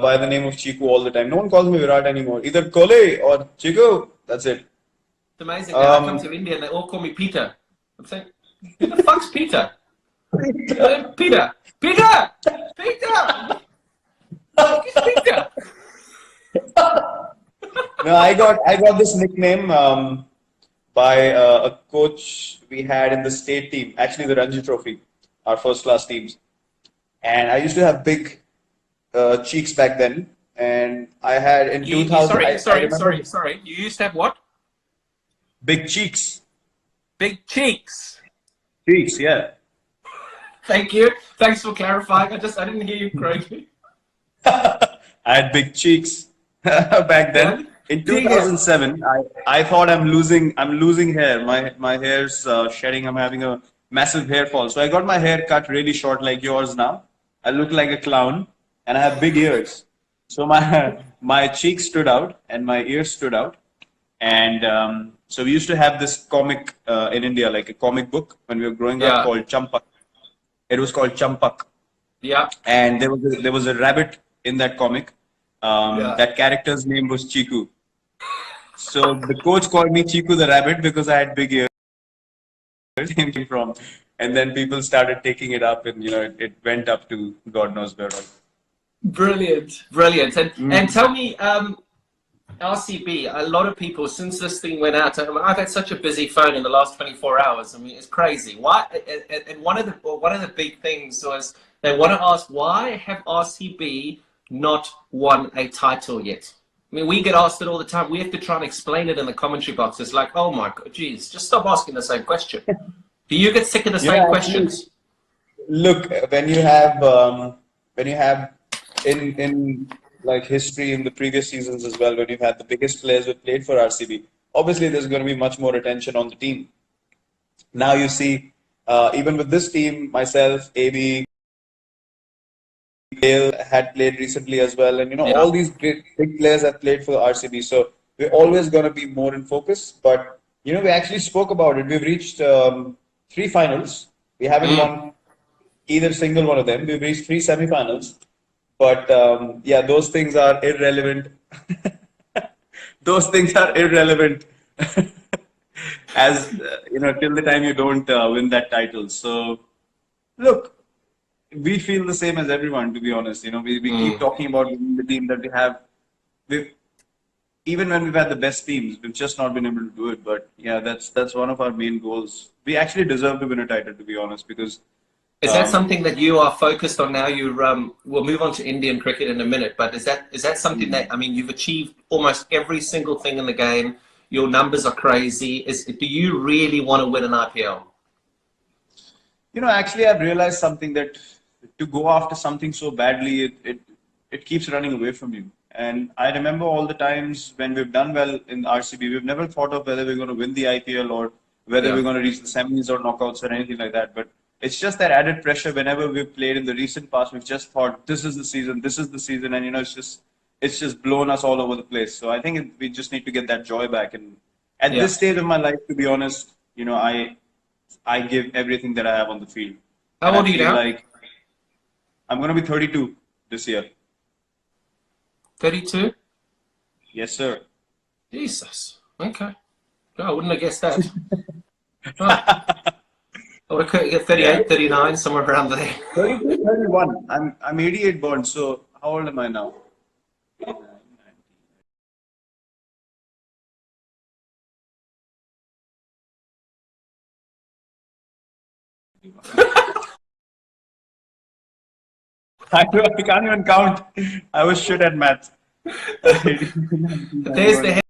Speaker 4: by the name of Chiku all the time. No one calls me Virat anymore. Either Kole or Chiku. That's it.
Speaker 3: It's amazing. I come to India and they all call me Peter. I'm saying, who the fuck's Peter? Peter! Peter! Peter! Who's Peter?
Speaker 4: No, I got this nickname by a coach we had in the state team, actually the Ranji Trophy, our first class teams. And I used to have big cheeks back then. And I had in 2000.
Speaker 3: Sorry. You used to have what?
Speaker 4: Big cheeks.
Speaker 3: Big cheeks.
Speaker 4: Cheeks, yeah.
Speaker 3: Thank you. Thanks for clarifying. I didn't hear you correctly.
Speaker 4: I had big cheeks back then. In 2007, I thought I'm losing hair. My hair's shedding. I'm having a massive hair fall. So I got my hair cut really short like yours now. I look like a clown, and I have big ears. So my cheeks stood out and my ears stood out. And so we used to have this comic in India, like a comic book when we were growing up, called Champak. It was called Champak.
Speaker 3: Yeah.
Speaker 4: And there was a rabbit in that comic. That character's name was Chiku. So the coach called me Chiku the rabbit because I had big ears. Came from, and then people started taking it up, and it went up to God knows where.
Speaker 3: Brilliant. And tell me, RCB, a lot of people since this thing went out. I've had such a busy phone in the last 24 hours. I mean, it's crazy. Why? And one of the big things was they want to ask, why have RCB not won a title yet? I mean, we get asked it all the time. We have to try and explain it in the commentary box. It's like, oh my God, geez, just stop asking the same question. Do you get sick of the same questions?
Speaker 4: Look, when you have in like history in the previous seasons as well, when you've had the biggest players who played for RCB, obviously there's going to be much more attention on the team. Now you see, even with this team, myself, AB, Dale had played recently as well, and all these great big players have played for RCB. So we're always going to be more in focus. But we actually spoke about it. We've reached 3 finals. We haven't won either single one of them. We've reached 3 semi-finals. But yeah, those things are irrelevant. Those things are irrelevant as till the time you don't win that title. So look, we feel the same as everyone, to be honest. We keep talking about the team that we have. Even when we've had the best teams, we've just not been able to do it. But yeah, that's one of our main goals. We actually deserve to win a title, to be honest, because
Speaker 3: is that something that you are focused on now? We'll move on to Indian cricket in a minute, but is that something that, I mean, you've achieved almost every single thing in the game. Your numbers are crazy. Do you really want to win an IPL?
Speaker 4: Actually, I've realized something, that to go after something so badly, it keeps running away from you. And I remember all the times when we've done well in RCB, we've never thought of whether we're going to win the IPL or whether we're going to reach the semis or knockouts or anything like that. But it's just that added pressure whenever we've played in the recent past. We've just thought, this is the season, and it's just blown us all over the place. So I think we just need to get that joy back. And at this stage of my life, to be honest, I give everything that I have on the field.
Speaker 3: How old are you now?
Speaker 4: Like, I'm going to be 32 this year.
Speaker 3: 32?
Speaker 4: Yes, sir.
Speaker 3: Jesus. Okay. No, I wouldn't have guessed that. Right. I would have get 38, 39, somewhere around there.
Speaker 4: 32, 31. I'm 88 born, so how old am I now? I can't even count. I was shit at math.
Speaker 3: There's the